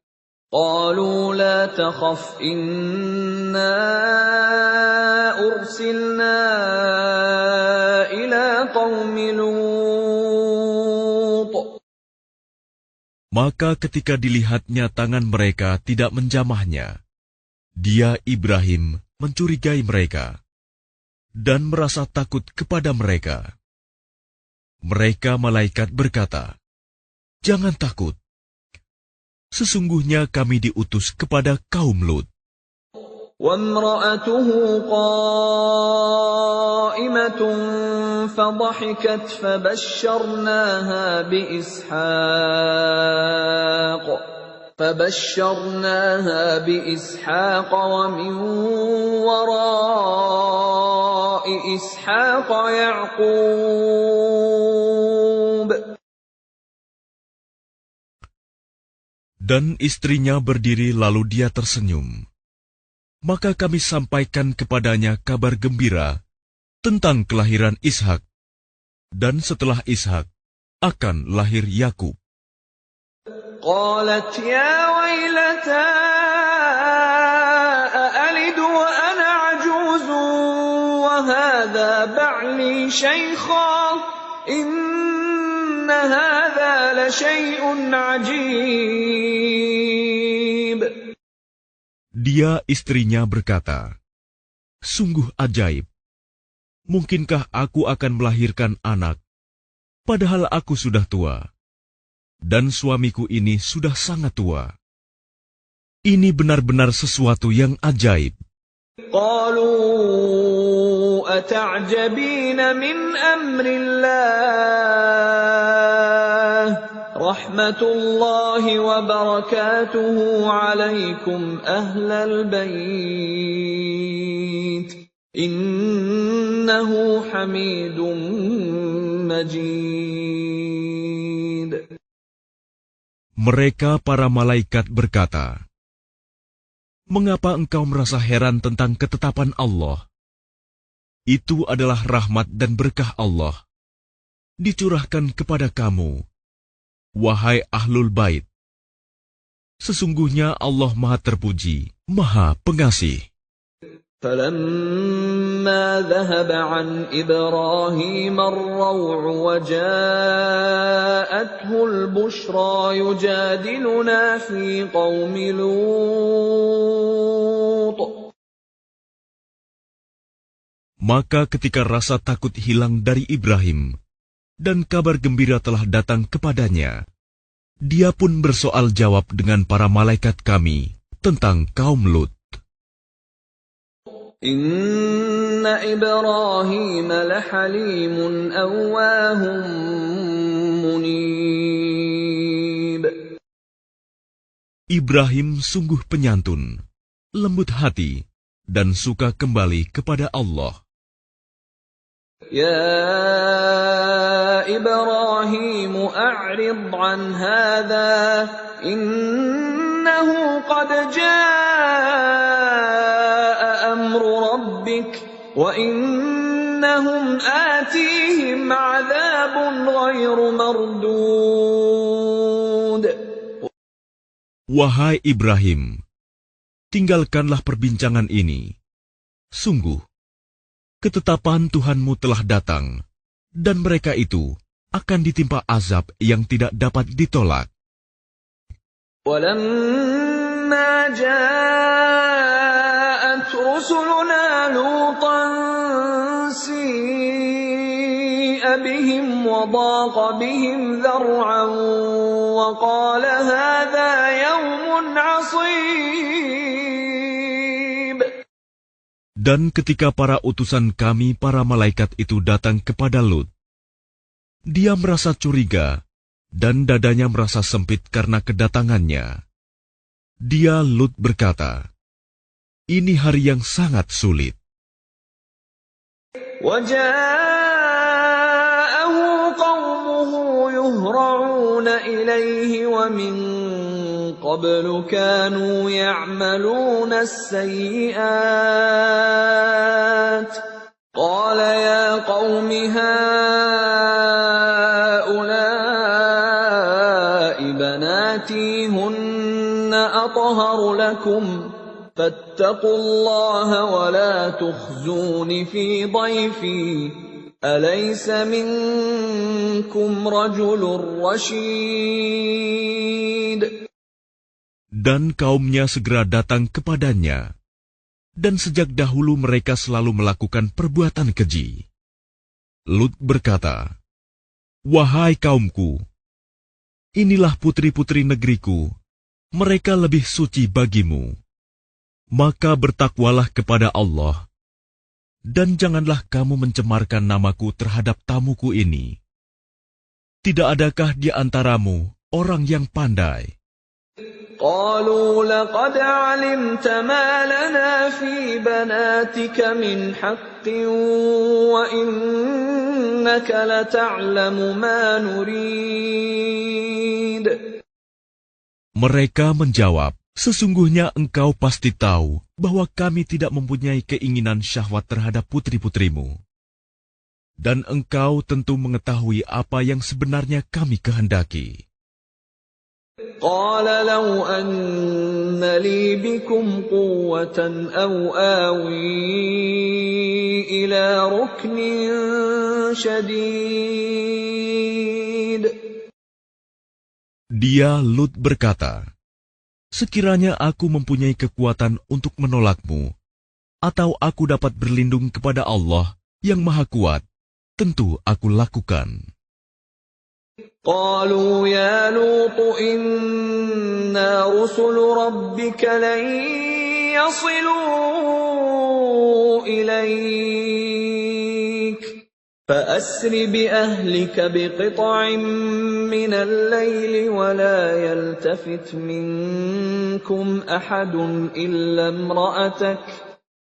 قَالُوا لَا تَخَفْ إِنَّا أُرْسِلْنَا إِلَىٰ قَوْمِ لُوطٍ. Maka ketika dilihatnya tangan mereka tidak menjamahnya, dia, Ibrahim, mencurigai mereka dan merasa takut kepada mereka. Mereka malaikat berkata, "Jangan takut. Sesungguhnya kami diutus kepada kaum Lut." وَامْرَأَتُهُ قَائِمَةٌ فَضَحِكَتْ فَبَشَّرْنَاهَا بِإِسْحَاقَ وَمِنْ وَرَاءِ إِسْحَاقَ يَعْقُوبَ. Dan istrinya berdiri lalu dia tersenyum. Maka kami sampaikan kepadanya kabar gembira tentang kelahiran Ishak. Dan setelah Ishak akan lahir Yakub. قالت يا ويلتى أألد وأنا عجوز وهذا بعلي شيخا إن هذا لشيء عجيب. Dia, istrinya, berkata, "Sungguh ajaib. Mungkinkah aku akan melahirkan anak, padahal aku sudah tua? Dan suamiku ini sudah sangat tua. Ini benar-benar sesuatu yang ajaib." قالوا أتعجبين من أمر الله رحمة الله وبركاته عليكم أهل البيت إنه حميد مجيد. Mereka para malaikat berkata, "Mengapa engkau merasa heran tentang ketetapan Allah? Itu adalah rahmat dan berkah Allah. dicurahkan kepada kamu, wahai Ahlul Bait. Sesungguhnya Allah Maha Terpuji, Maha Pengasih. فَلَمَّا ذَهَبَ عَنْ إِبْرَاهِيمَ الرَّوْعُ وَجَاءَتْهُ الْبُشْرَى يُجَادِلُنَا فِي قَوْمِ لُوطٍ. Maka ketika rasa takut hilang dari Ibrahim, dan kabar gembira telah datang kepadanya, dia pun bersoal jawab dengan para malaikat kami tentang kaum Lut. Inna Ibrahim lahalimun awwahum munib. Ibrahim sungguh penyantun, lembut hati, dan suka kembali kepada Allah. Ya Ibrahim a'rid an hadha innahu qad jaa amru rabbik wa innahum atihim 'adzabun ghairu mardud. Wahai Ibrahim, tinggalkanlah perbincangan ini. Sungguh, ketetapan Tuhanmu telah datang, dan mereka itu akan ditimpa azab yang tidak dapat ditolak. وَلَمَّا جَاءَتْ رُسُلُنَا لُوطًا سِيءَ بِهِمْ وَضَاقَ بِهِمْ ذَرْعًا وَقَالَ هَذَا يَوْمٌ عَصِيبٌ. Dan ketika para utusan kami, para malaikat itu datang kepada Lut, dia merasa curiga dan dadanya merasa sempit karena kedatangannya. Dia, Lut, berkata, "Ini hari yang sangat sulit." وَجَاءَهُ قَوْمُهُ يُهْرَعُونَ إِلَيْهِ وَمِن قَبْلُ كَانُوا يَعْمَلُونَ السَّيِّئَاتِ قَالَ يَا قَوْمِ هَٰؤُلَاءِ بَنَاتِي هُنَّ أَطْهَرُ لَكُمْ فَاتَّقُوا اللَّهَ وَلَا تُخْزُونِ فِي ضَيْفِي أَلَيْسَ مِنكُمْ رَجُلٌ رَّشِيدٌ. Dan kaumnya segera datang kepadanya, dan sejak dahulu mereka selalu melakukan perbuatan keji. Lut berkata, "Wahai kaumku, inilah putri-putri negeriku, mereka lebih suci bagimu. Maka bertakwalah kepada Allah, dan janganlah kamu mencemarkan namaku terhadap tamuku ini. Tidak adakah di antaramu orang yang pandai?" قالوا لقد علمت ما لنا في بناتك من حق وإنك لتعلم ما نريد. Mereka menjawab, "Sesungguhnya engkau pasti tahu bahwa kami tidak mempunyai keinginan syahwat terhadap putri-putrimu. Dan engkau tentu mengetahui apa yang sebenarnya kami kehendaki." قال لو أن لي بكم قوة أو آوي إلى ركن شديد. Dia, Lut, berkata, "Sekiranya aku mempunyai kekuatan untuk menolakmu, atau aku dapat berlindung kepada Allah yang Maha Kuat, tentu aku lakukan." قالوا يا لوط إنا رسل ربك لن يصلوا إليك فأسر بأهلك بقطع من الليل ولا يلتفت منكم أحد إلا امرأتك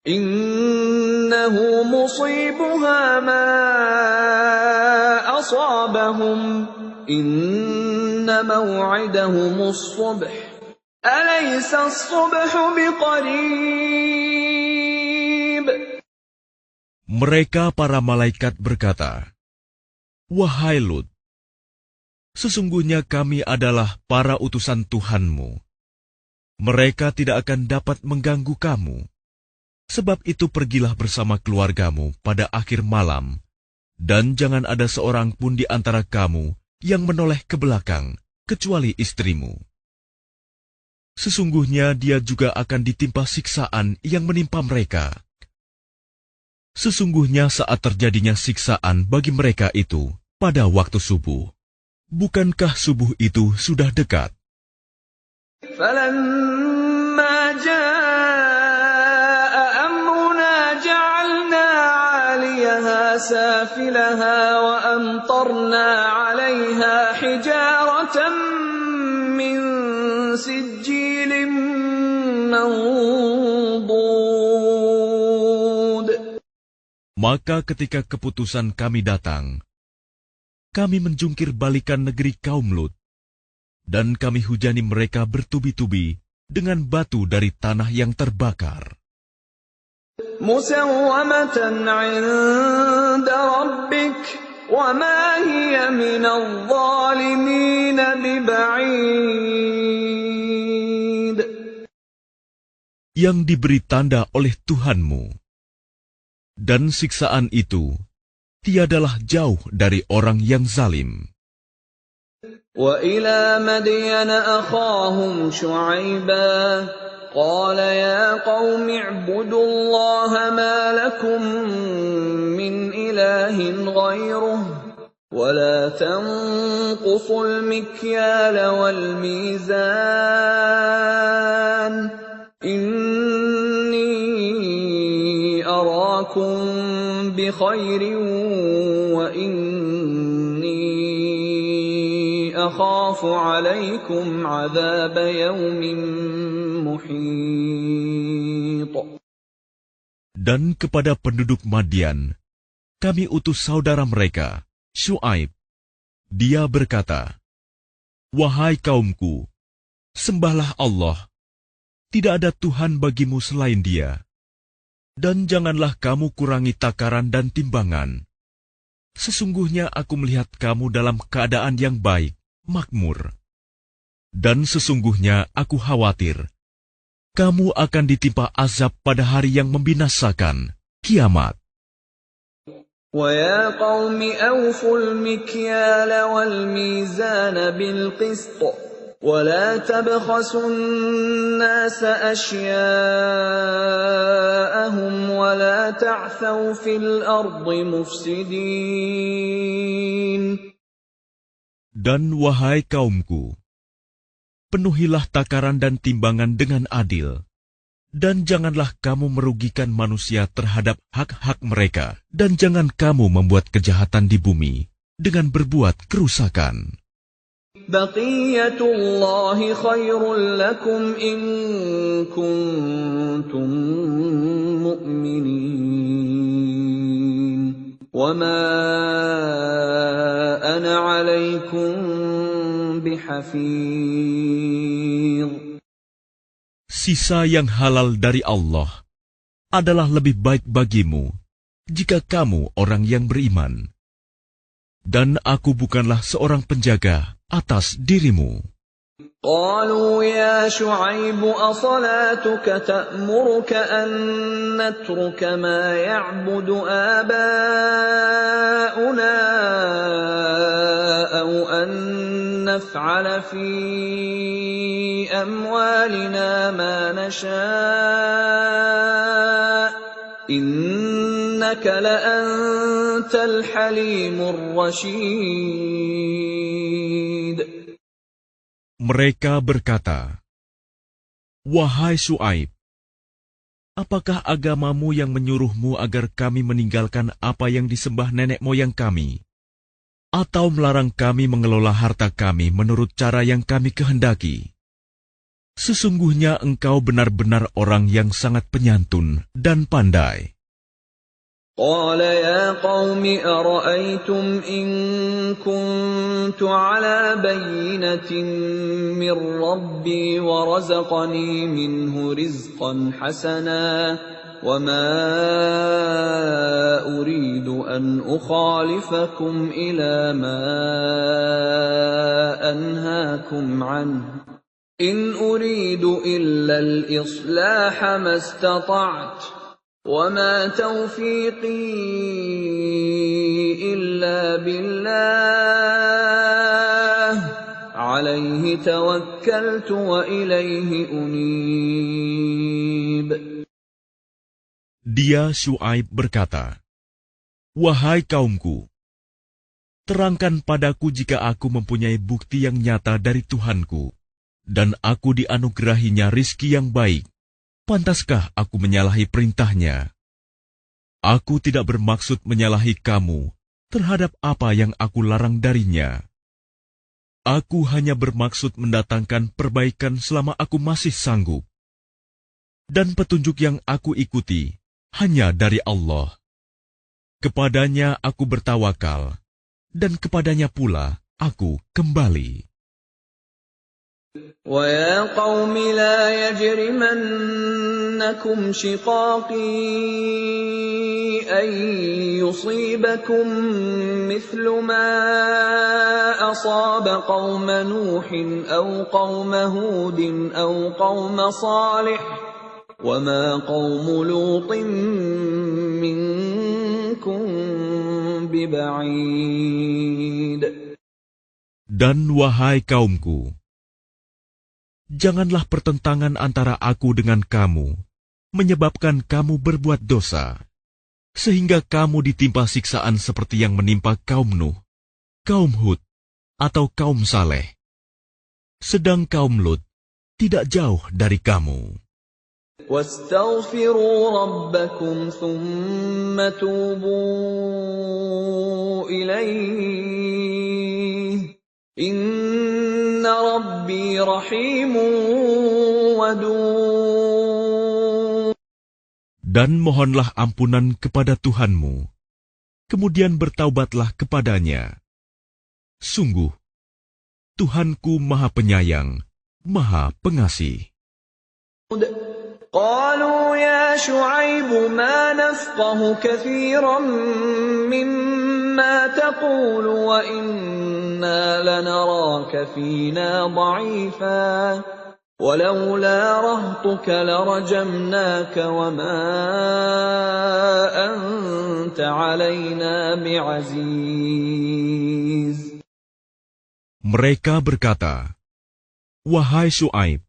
إنه مصيبها ما أصابهم إن موعدهم الصبح أليس الصبح بقريب. Mereka para malaikat berkata, Wahai Lut, sesungguhnya kami adalah para utusan Tuhanmu. Mereka tidak akan dapat mengganggu kamu. Sebab itu pergilah bersama keluargamu pada akhir malam, dan jangan ada seorang pun di antara kamu yang menoleh ke belakang, kecuali istrimu. Sesungguhnya dia juga akan ditimpa siksaan yang menimpa mereka. Sesungguhnya saat terjadinya siksaan bagi mereka itu pada waktu subuh. Bukankah subuh itu sudah dekat? فَلَمَّا جَاءَ أَمْرُنَا جَعَلْنَا عَالِيَهَا سَافِلَهَا وَأَمْطَرْنَا عَلَيْهَا حِجَارَةً مِّن سِجِّيلٍ مَّنضُودٍ. Maka ketika keputusan kami datang, kami menjungkir balikan negeri kaum Lut, dan kami hujani mereka bertubi-tubi dengan batu dari tanah yang terbakar. مُّسَوَّمَةً عِندَ رَبِّكَ وَمَا هِيَ مِنَ الظَّالِمِينَ بِبَعِيدٍ. Yang diberi tanda oleh Tuhanmu. Dan siksaan itu tiadalah jauh dari orang yang zalim. وَإِلَى مَدْيَنَ أَخَاهُمْ شُعَيْبًا قَالَ يَا قَوْمِ اعْبُدُوا اللَّهَ مَا لَكُمْ مِنْ إِلَٰهٍ غَيْرُهُ وَلَا تَنقُصُوا الْمِكْيَالَ وَالْمِيزَانَ إِنِّي أَرَاكُمْ بِخَيْرٍ وَإِنِّي أَخَافُ عَلَيْكُمْ عَذَابَ يَوْمٍ مُحِيطٍ. Dan kepada penduduk Madian, kami utus saudara mereka, Syuaib. Dia berkata, "Wahai kaumku, sembahlah Allah. Tidak ada Tuhan bagimu selain Dia. Dan janganlah kamu kurangi takaran dan timbangan. Sesungguhnya aku melihat kamu dalam keadaan yang baik, makmur. Dan sesungguhnya aku khawatir, kamu akan ditimpa azab pada hari yang membinasakan, kiamat." وَيَا قَوْمِ أَوْفُوا الْمِكْيَالَ وَالْمِيزَانَ بِالْقِسْطِ وَلَا تَبْخَسُوا النَّاسَ أَشْيَاءَهُمْ وَلَا تَعْثَوْا فِي الْأَرْضِ مُفْسِدِينَ. Dan wahai kaumku, penuhilah takaran dan timbangan dengan adil, dan janganlah kamu merugikan manusia terhadap hak-hak mereka, dan jangan kamu membuat kejahatan di bumi dengan berbuat kerusakan. بَقِيَّةُ اللَّهِ خَيْرٌ لَكُمْ إِن كُنتُم مُّؤْمِنِينَ وَمَا أَنَا عَلَيْكُمْ بِحَفِيظٍ. Sisa yang halal dari Allah adalah lebih baik bagimu jika kamu orang yang beriman. Dan aku bukanlah seorang penjaga atas dirimu. قالوا يا شعيب أصلاتك تأمرك أن نترك ما يعبد آباؤنا أو أن نفعل في أموالنا ما نشاء إنك لأنت الحليم الرشيد. Mereka berkata, "Wahai Syuaib, apakah agamamu yang menyuruhmu agar kami meninggalkan apa yang disembah nenek moyang kami, atau melarang kami mengelola harta kami menurut cara yang kami kehendaki? Sesungguhnya engkau benar-benar orang yang sangat penyantun dan pandai." قال يا قوم أرأيتم إن كنت على بينة من ربي ورزقني منه رزقا حسنا وما أريد أن أخالفكم إلى ما أنهاكم عنه إن أريد إلا الإصلاح ما استطعت وما توفيقي إلا بالله عليه توكلت وإليه أنيب. Dia Syuaib berkata, "Wahai kaumku, terangkan padaku jika aku mempunyai bukti yang nyata dari Tuhanku, dan aku dianugerahinya rizki yang baik. Pantaskah aku menyalahi perintahnya? Aku tidak bermaksud menyalahi kamu terhadap apa yang aku larang darinya. Aku hanya bermaksud mendatangkan perbaikan selama aku masih sanggup. Dan petunjuk yang aku ikuti hanya dari Allah. Kepadanya aku bertawakal, dan kepadanya pula aku kembali." وَيَا قَوْمِ لَا يَجْرِمَنَّكُمْ شِقَاقِي أَن يُصِيبَكُم مِّثْلُ مَا أَصَابَ قَوْمَ نُوحٍ أَوْ قَوْمَ هُودٍ أَوْ قَوْمَ صَالِحٍ وَمَا قَوْمُ لُوطٍ مِّنكُم بِبَعِيدٍ. Dan wahai kaumku, janganlah pertentangan antara aku dengan kamu menyebabkan kamu berbuat dosa, sehingga kamu ditimpa siksaan seperti yang menimpa kaum Nuh, kaum Hud, atau kaum Saleh. Sedang kaum Lut tidak jauh dari kamu. وَاسْتَغْفِرُوا رَبَّكُمْ ثُمَّ تُوبُوا إِلَيْهِ إِنَّ رَبِّي رَحِيمٌ وَدُودٌ. Dan mohonlah ampunan kepada Tuhanmu, kemudian bertaubatlah kepadanya. Sungguh, Tuhanku Maha Penyayang, Maha Pengasih. قالوا يا شعيب ما نفقه كثيرا مما تقول وإنا لنراك فينا ضعيفا ولولا رهطك لرجمناك وما أنت علينا بعزيز. Mereka berkata, "Wahai Syuaib,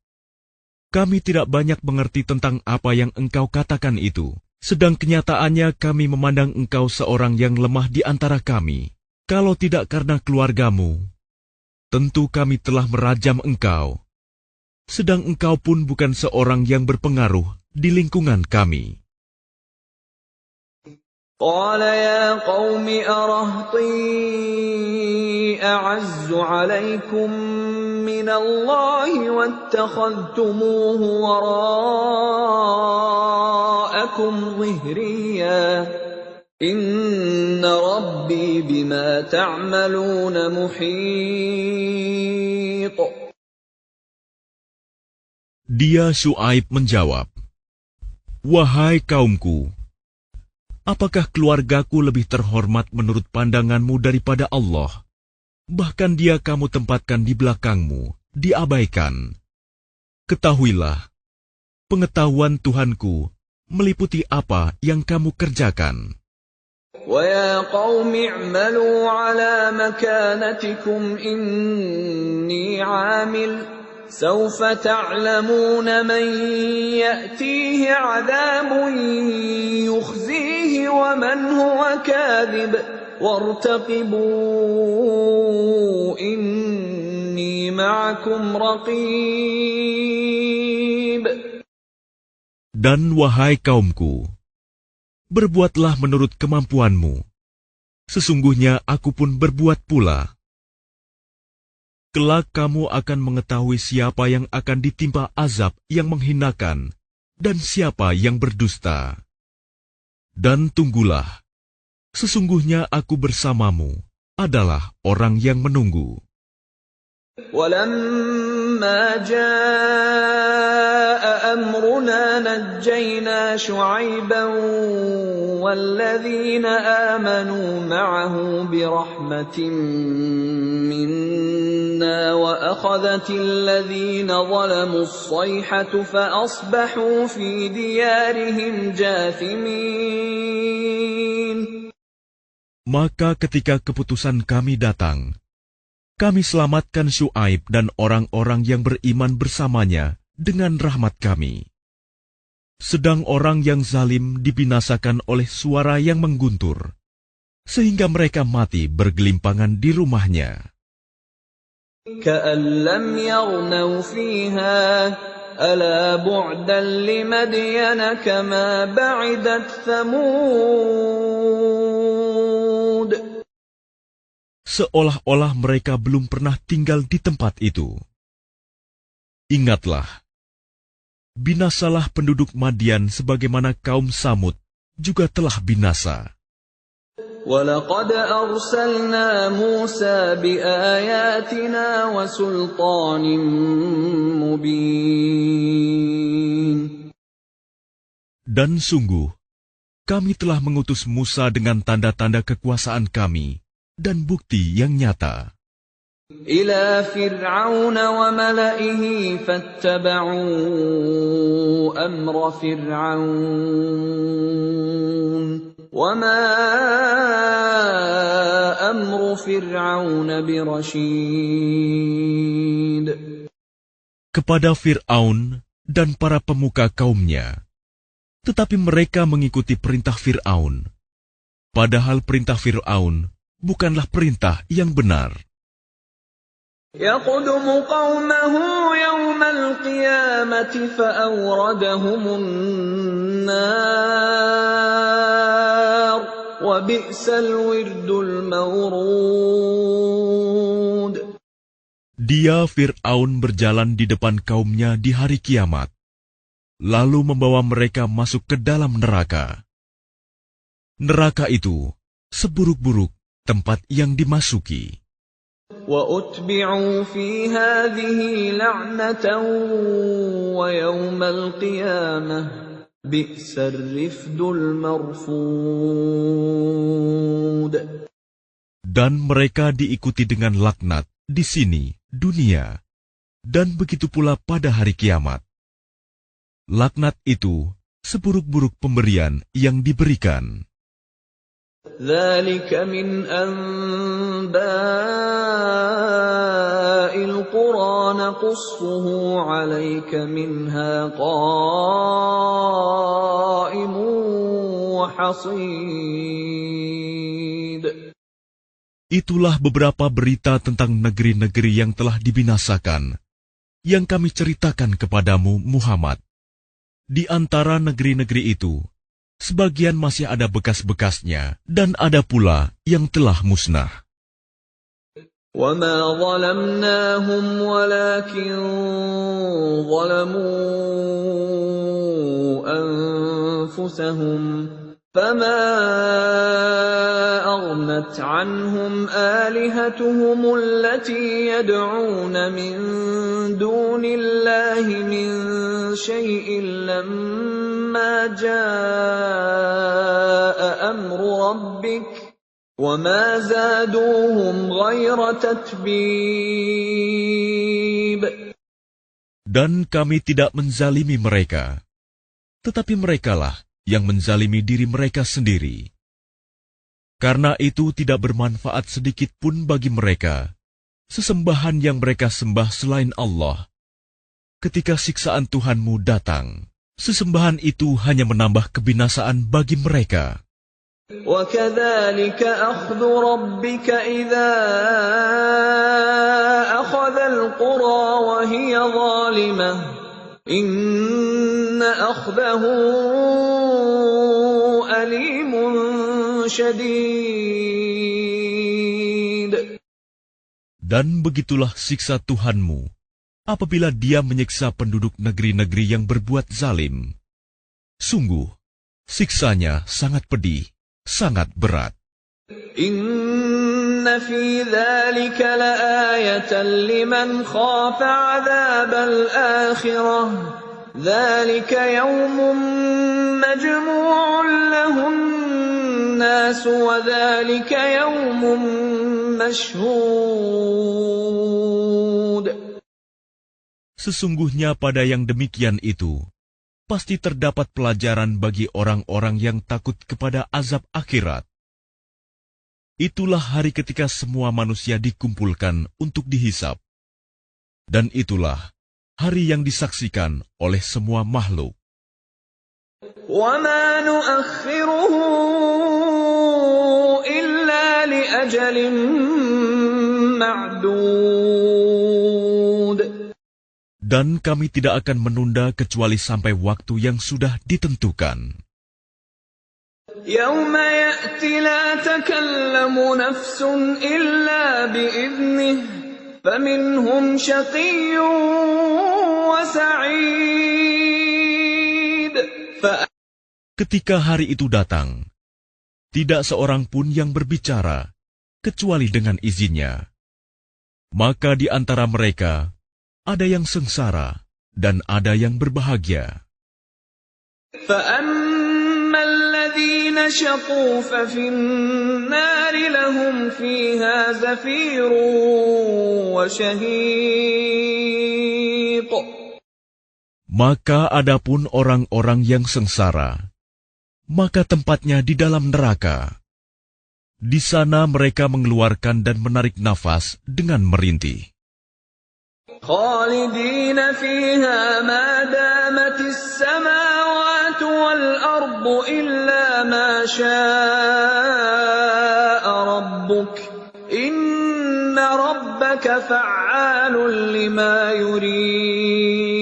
kami tidak banyak mengerti tentang apa yang engkau katakan itu. Sedang kenyataannya kami memandang engkau seorang yang lemah di antara kami. Kalau tidak karena keluargamu, tentu kami telah merajam engkau. Sedang engkau pun bukan seorang yang berpengaruh di lingkungan kami." قال يا قوم أرهطي أعز عليكم من الله واتخذتموه وراءكم ظهريا إن ربي بما تعملون محيط. Dia Syuaib menjawab, "Wahai kaumku, apakah keluargaku lebih terhormat menurut pandanganmu daripada Allah? Bahkan dia kamu tempatkan di belakangmu, diabaikan. Ketahuilah, pengetahuan Tuhanku meliputi apa yang kamu kerjakan." وَيَا قَوْمِ اعْمَلُوا عَلَى مَكَانَتِكُمْ إِنِّي عَامِلٌ سَوْفَ تَعْلَمُونَ مَنْ يَأْتِيهِ عَذَابٌ يُخْزِيهِ وَمَنْ هُوَ كَاذِبٌ وَارْتَقِبُوا إِنِّي مَعَكُمْ رَقِيبٌ. Dan wahai kaumku, berbuatlah menurut kemampuanmu. Sesungguhnya aku pun berbuat pula. Kelak kamu akan mengetahui siapa yang akan ditimpa azab yang menghinakan dan siapa yang berdusta. Dan tunggulah, sesungguhnya aku bersamamu adalah orang yang menunggu. وَلَمَّا جَاءَ أَمْرُنَا يقولون نجينا شعيبا والذين آمنوا معه برحمة منا وأخذت الذين ظلموا الصيحة فأصبحوا في ديارهم جاثمين. Maka ketika keputusan kami datang, kami selamatkan Syuaib dan orang-orang yang beriman bersamanya dengan rahmat kami. Sedang orang yang zalim dibinasakan oleh suara yang mengguntur, sehingga mereka mati bergelimpangan di rumahnya. كأن لم يغنوا فيها ألا بعدا لمدين كما بعدت ثمود. Seolah-olah mereka belum pernah tinggal di tempat itu. Ingatlah, binasalah penduduk Madian sebagaimana kaum Samud juga telah binasa. وَلَقَدْ أَرْسَلْنَا مُوسَى بِآيَاتِنَا وَسُلْطَانٍ مُبِينٍ. Dan sungguh, kami telah mengutus Musa dengan tanda-tanda kekuasaan kami dan bukti yang nyata. إِلَى فِرْعَوْنَ وَمَلَئِهِ فَاتَّبَعُوا أَمْرَ فِرْعَوْنَ وَمَا أَمْرُ فِرْعَوْنَ بِرَشِيدٍ. Kepada Fir'aun dan para pemuka kaumnya, tetapi mereka mengikuti perintah Fir'aun, padahal perintah Fir'aun bukanlah perintah yang benar. يَقْدُمُ قَوْمَهُ يَوْمَ الْقِيَامَةِ فَأَوْرَدَهُمُ النَّارَ وَبِئْسَ الْوِرْدُ الْمَوْرُودُ. Dia Fir'aun berjalan di depan kaumnya di hari kiamat, lalu membawa mereka masuk ke dalam neraka. Neraka itu seburuk-buruk tempat yang dimasuki. وَأُتْبِعُوا فِي هَذِهِ لَعْنَةً وَيَوْمَ الْقِيَامَةِ بِئْسَ الرِّفْدُ الْمَرْفُودُ. Dan mereka diikuti dengan laknat di sini, dunia, dan begitu pula pada hari kiamat. Laknat itu seburuk-buruk pemberian yang diberikan. ذَلِكَ مِنْ أَنْبَاءِ الْقُرَى نَقُصُّهُ عَلَيْكَ مِنْهَا قَائِمٌ وَحَصِيدٌ. Itulah beberapa berita tentang negeri-negeri yang telah dibinasakan, yang kami ceritakan kepadamu, Muhammad. Di antara negeri-negeri itu, sebagian masih ada bekas-bekasnya, dan ada pula yang telah musnah. وَمَا ظَلَمْنَاهُمْ وَلَكِنْ ظَلَمُوا أَنفُسَهُمْ فَمَا أَغْنَتْ عَنْهُمْ آلِهَتُهُمُ الَّتِي يَدْعُونَ مِنْ دُونِ اللَّهِ مِنْ شَيْءٍ لَمَّا جَاءَ أَمْرُ رَبِّكَ وَمَا زَادُوهُمْ غَيْرَ تَتْبِيبٍ. Dan kami tidak menzalimi mereka, tetapi merekalah yang menzalimi diri mereka sendiri. Karena itu tidak bermanfaat sedikit pun bagi mereka sesembahan yang mereka sembah selain Allah. Ketika siksaan Tuhanmu datang, sesembahan itu hanya menambah kebinasaan bagi mereka. وَكَذَلِكَ أَخْذُ رَبِّكَ إِذَا أَخَذَ الْقُرَى وَهِيَ ظَالِمَةٌ إِنَّ أَخْذَهُ أَلِيمٌ شَدِيدٌ. Dan begitulah siksa Tuhanmu apabila Dia menyiksa penduduk negeri-negeri yang berbuat zalim. Sungguh, siksanya sangat pedih, sangat berat. Inna fi dzalika laayatan liman khafa 'adzabal akhirah ذلك يوم مجموع له الناس وذلك يوم مشهود. Sesungguhnya pada yang demikian itu, pasti terdapat pelajaran bagi orang-orang yang takut kepada azab akhirat. Itulah hari ketika semua manusia dikumpulkan untuk dihisap. Dan itulah hari yang disaksikan oleh semua makhluk. وَمَا نُؤَخِّرُهُ إِلَّا لِأَجَلٍ مَّعْدُودٍ. Dan kami tidak akan menunda kecuali sampai waktu yang sudah ditentukan. يَوْمَ يَأْتِ لَا تَكَلَّمُ نَفْسٌ إِلَّا بِإِذْنِهِ فَمِنْهُمْ شَقِيٌّ وَسَعِيدٌ. Ketika hari itu datang, tidak seorang pun yang berbicara kecuali dengan izinnya. Maka di antara mereka ada yang sengsara dan ada yang berbahagia. فَأَمَّا الَّذِينَ شَقُوا فَفِي النَّارِ لَهُمْ فِيهَا زَفِيرٌ وَشَهِيقٌ. Maka adapun orang-orang yang sengsara, maka tempatnya di dalam neraka. Di sana mereka mengeluarkan dan menarik nafas dengan merintih. خالدين فيها ما دامت السماوات والأرض إلا ما شاء ربك إن ربك فعال لما يريد.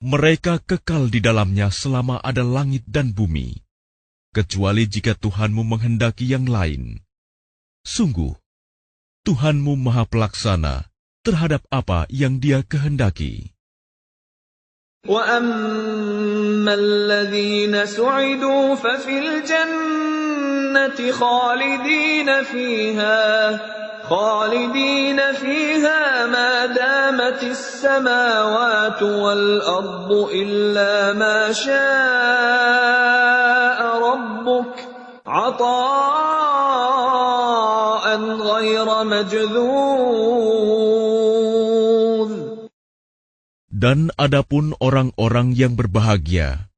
Mereka kekal di dalamnya selama ada langit dan bumi, kecuali jika Tuhanmu menghendaki yang lain. Sungguh, Tuhanmu Maha Pelaksana terhadap apa yang Dia kehendaki. وَأَمَّا الَّذِينَ سُعِدُوا فَفِي الْجَنَّةِ خَالِدِينَ فِيهَا مَا دَامَتِ السَّمَاوَاتُ وَالْأَرْضُ إِلَّا مَا شَاءَ رَبُّكَ عَطَاءً غَيْرَ مَجْذُوذٍ. Dan adapun orang-orang yang berbahagia,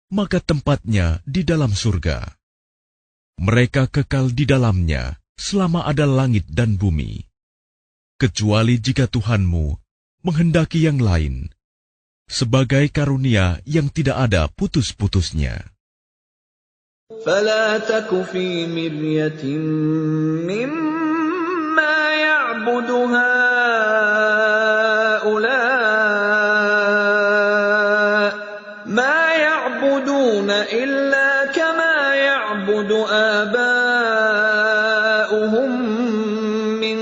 maka tempatnya di dalam surga. Mereka kekal di dalamnya selama ada langit dan bumi, kecuali jika Tuhanmu menghendaki yang lain, sebagai karunia yang tidak ada putus-putusnya. فَلَا تَكُ فِي مِرْيَةٍ مِّمَّا يَعْبُدُ هَٰؤُلَاءِ مَا يَعْبُدُونَ إِلَّا كَمَا يَعْبُدُ آبَاؤُهُم مِّن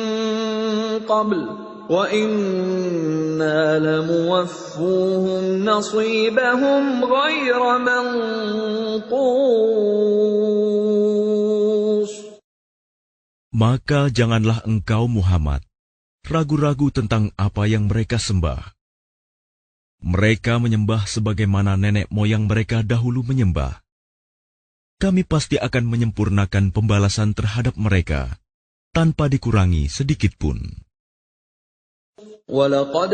قَبْلُ وَإِنَّا لَمُوَفُّوهُمْ نَصِيبَهُمْ غَيْرَ مَنقُوصٍ. Maka janganlah engkau Muhammad ragu-ragu tentang apa yang mereka sembah. Mereka menyembah sebagaimana nenek moyang mereka dahulu menyembah. Kami pasti akan menyempurnakan pembalasan terhadap mereka tanpa dikurangi sedikitpun. وَلَقَدْ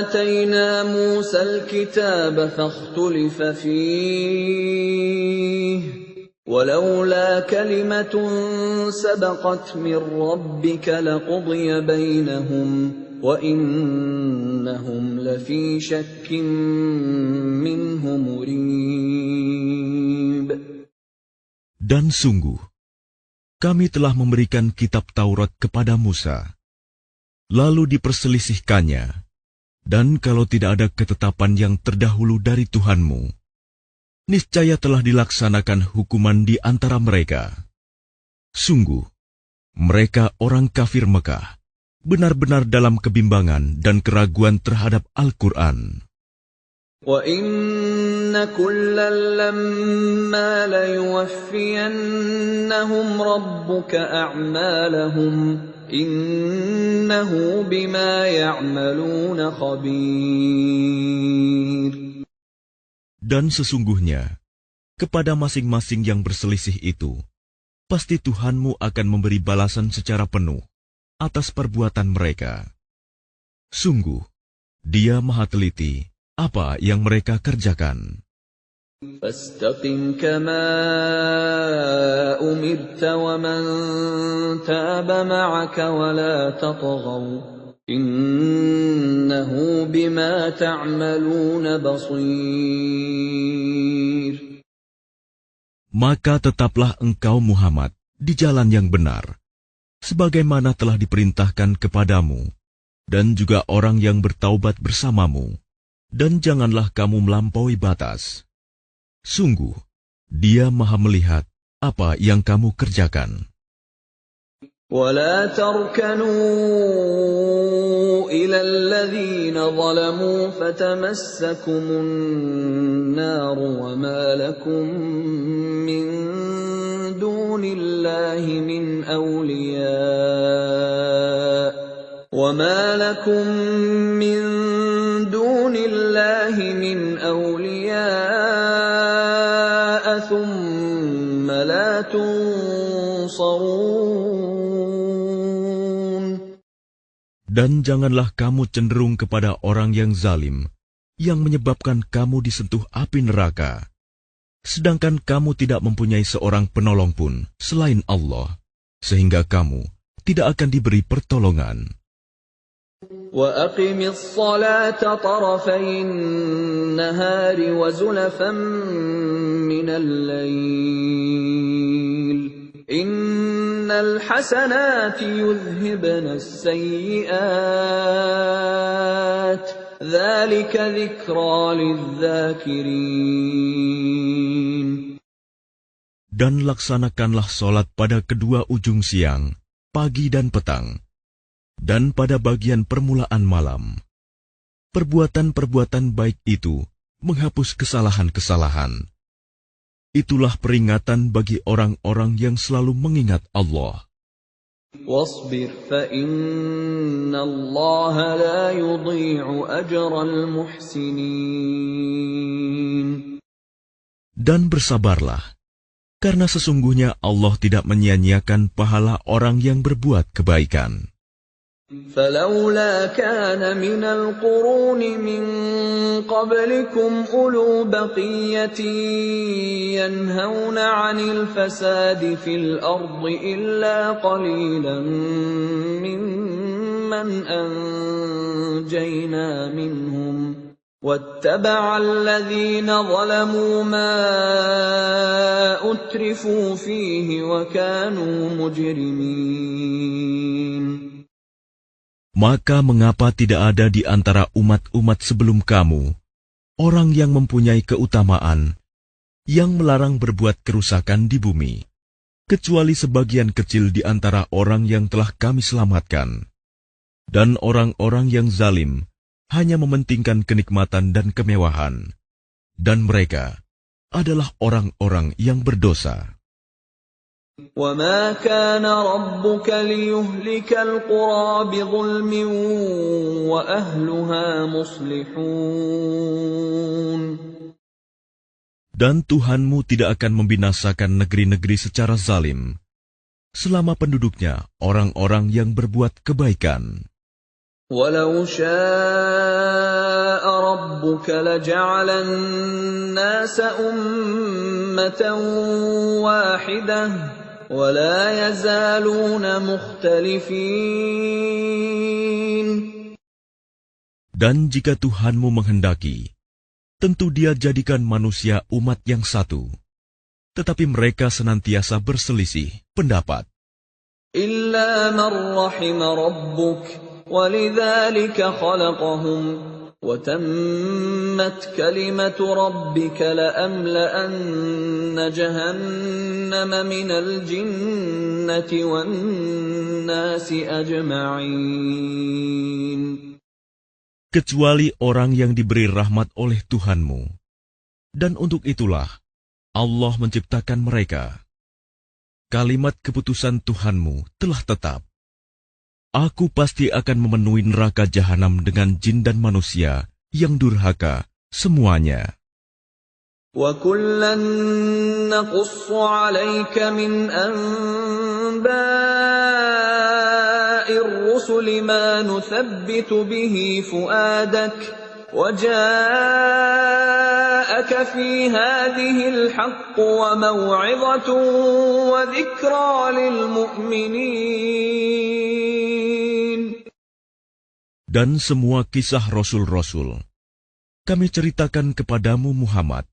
آتَيْنَا مُوسَى الْكِتَابَ فَاخْتُلِفَ فِيهِ وَلَوْلَا كَلِمَةٌ سَبَقَتْ مِنْ رَبِّكَ لَقُضِيَ بَيْنَهُمْ وَإِنَّهُمْ لَفِي شَكٍّ مِّنْهُ مُرِيبٍ. Dan sungguh, kami telah memberikan kitab Taurat kepada Musa, lalu diperselisihkannya, dan kalau tidak ada ketetapan yang terdahulu dari Tuhanmu, niscaya telah dilaksanakan hukuman di antara mereka. Sungguh, mereka orang kafir Mekah, benar-benar dalam kebimbangan dan keraguan terhadap Al-Quran. وَإِنَّ كلا لما ليوفينهم ربك أعمالهم إنه بما يعملون خبير. Dan sesungguhnya, kepada masing-masing yang berselisih itu, pasti Tuhanmu akan memberi balasan secara penuh atas perbuatan mereka. Sungguh, Dia Maha Teliti apa yang mereka kerjakan. فاستقم كما أمرت ومن تاب معك ولا تطغوا إنه بما تعملون بصير. Maka tetaplah engkau Muhammad di jalan yang benar, sebagaimana telah diperintahkan kepadamu, dan juga orang yang bertaubat bersamamu, dan janganlah kamu melampaui batas. Sungguh, Dia Maha melihat apa yang kamu kerjakan. ولا تركنوا إلى الذين ظلموا فتمسكم النار وما لكم من دون الله من أولياء ثم لا تنصرون. Dan janganlah kamu cenderung kepada orang yang zalim, yang menyebabkan kamu disentuh api neraka, sedangkan kamu tidak mempunyai seorang penolong pun selain Allah, sehingga kamu tidak akan diberi pertolongan. وَأَقِمِ الصَّلَاةَ طَرَفَيِ النَّهَارِ وَزُلَفًا مِّنَ اللَّيْلِ إِنَّ الْحَسَنَاتِ يُذْهِبْنَ السَّيِّئَاتِ ذَلِكَ ذِكْرَى لِلذَّاكِرِينَ. Dan laksanakanlah solat pada kedua ujung siang, pagi dan petang, dan pada bagian permulaan malam. Perbuatan-perbuatan baik itu menghapus kesalahan-kesalahan. Itulah peringatan bagi orang-orang yang selalu mengingat Allah. وَاصْبِرْ فَإِنَّ اللَّهَ لَا يُضِيعُ أَجْرَ الْمُحْسِنِينَ. Dan bersabarlah, karena sesungguhnya Allah tidak menyia-nyiakan pahala orang yang berbuat kebaikan. فَلَوْلَا كَانَ مِنَ الْقُرُونِ مِنْ قَبْلِكُمْ أُولُو بَقِيَّةٍ يَنْهَوْنَ عَنِ الْفَسَادِ فِي الْأَرْضِ إِلَّا قَلِيلًا مِّمَّنْ أَنْجَيْنَا مِنْهُمْ وَاتَّبَعَ الَّذِينَ ظَلَمُوا مَا أُتْرِفُوا فِيهِ وَكَانُوا مُجْرِمِينَ. Maka mengapa tidak ada di antara umat-umat sebelum kamu orang yang mempunyai keutamaan, yang melarang berbuat kerusakan di bumi, kecuali sebagian kecil di antara orang yang telah kami selamatkan. Dan orang-orang yang zalim hanya mementingkan kenikmatan dan kemewahan, dan mereka adalah orang-orang yang berdosa. وَمَا كَانَ رَبُّكَ لِيُهْلِكَ الْقُرَىٰ بِظُلْمٍ وَأَهْلُهَا مُصْلِحُونَ. Dan Tuhanmu tidak akan membinasakan negeri-negeri secara zalim, selama penduduknya orang-orang yang berbuat kebaikan. وَلَوْ شَاءَ رَبُّكَ لَجَعَلَ النَّاسَ أُمَّةً وَاحِدَةً وَلَا يَزَالُونَ مُخْتَلِفِينَ. Dan jika Tuhanmu menghendaki, tentu Dia jadikan manusia umat yang satu, tetapi mereka senantiasa berselisih pendapat. إِلَّا مَنْ رَحِمَ رَبُّكَ وَلِذَلِكَ خَلَقَهُمْ وَتَمَّتْ كَلِمَةُ رَبِّكَ لَأَمْلَأَنَّ جَهَنَّمَ مِنَ الْجِنَّةِ وَالنَّاسِ أَجْمَعِينَ. Kecuali orang yang diberi rahmat oleh Tuhanmu, Dan untuk itulah Allah menciptakan mereka. Kalimat keputusan Tuhanmu telah tetap. Aku pasti akan memenuhi neraka jahanam dengan jin dan manusia yang durhaka semuanya. وَكُلًّا نَّقُصُّ عَلَيْكَ مِنْ أَنبَاءِ الرُّسُلِ مَا نُثَبِّتُ بِهِ فُؤَادَكَ وَجَاءَكَ فِي هَٰذِهِ الْحَقُّ وَمَوْعِظَةٌ وَذِكْرَىٰ لِلْمُؤْمِنِينَ. Dan semua kisah Rasul-Rasul kami ceritakan kepadamu Muhammad,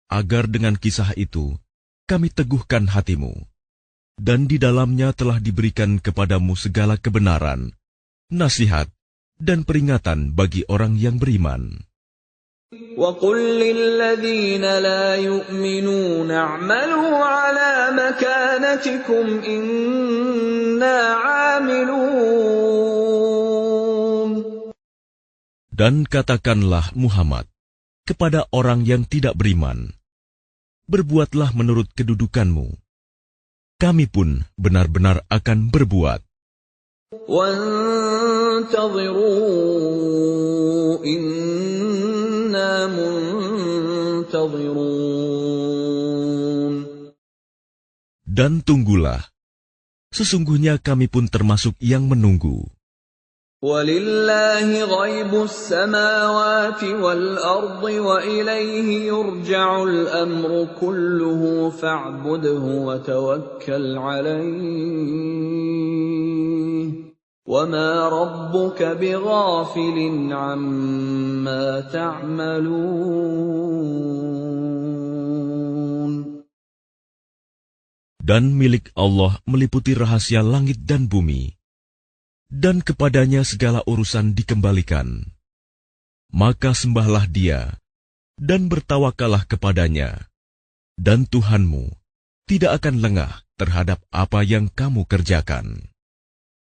agar dengan kisah itu kami teguhkan hatimu. Dan di dalamnya telah diberikan kepadamu segala kebenaran, nasihat, dan peringatan bagi orang yang beriman. وَقُل لِّلَّذِينَ لَا يُؤْمِنُونَ اعْمَلُوا عَلَىٰ مَكَانَتِكُمْ إِنَّا عَامِلُونَ. Dan katakanlah Muhammad kepada orang yang tidak beriman, berbuatlah menurut kedudukanmu. Kami pun benar-benar akan berbuat. وَانتَظِرُوا إِنَّا مُنتَظِرُونَ. Dan tunggulah, sesungguhnya kami pun termasuk yang menunggu. وَلِلَّهِ غَيْبُ السَّمَاوَاتِ وَالْأَرْضِ وَإِلَيْهِ يُرْجَعُ الْأَمْرُ كُلُّهُ فَاعْبُدْهُ وَتَوَكَّلْ عَلَيْهِ وَمَا رَبُّكَ بِغَافِلٍ عَمَّا تَعْمَلُونَ. Dan milik Allah meliputi rahasia langit dan bumi, dan kepadanya segala urusan dikembalikan. Maka sembahlah Dia, dan bertawakallah kepadanya, dan Tuhanmu tidak akan lengah terhadap apa yang kamu kerjakan.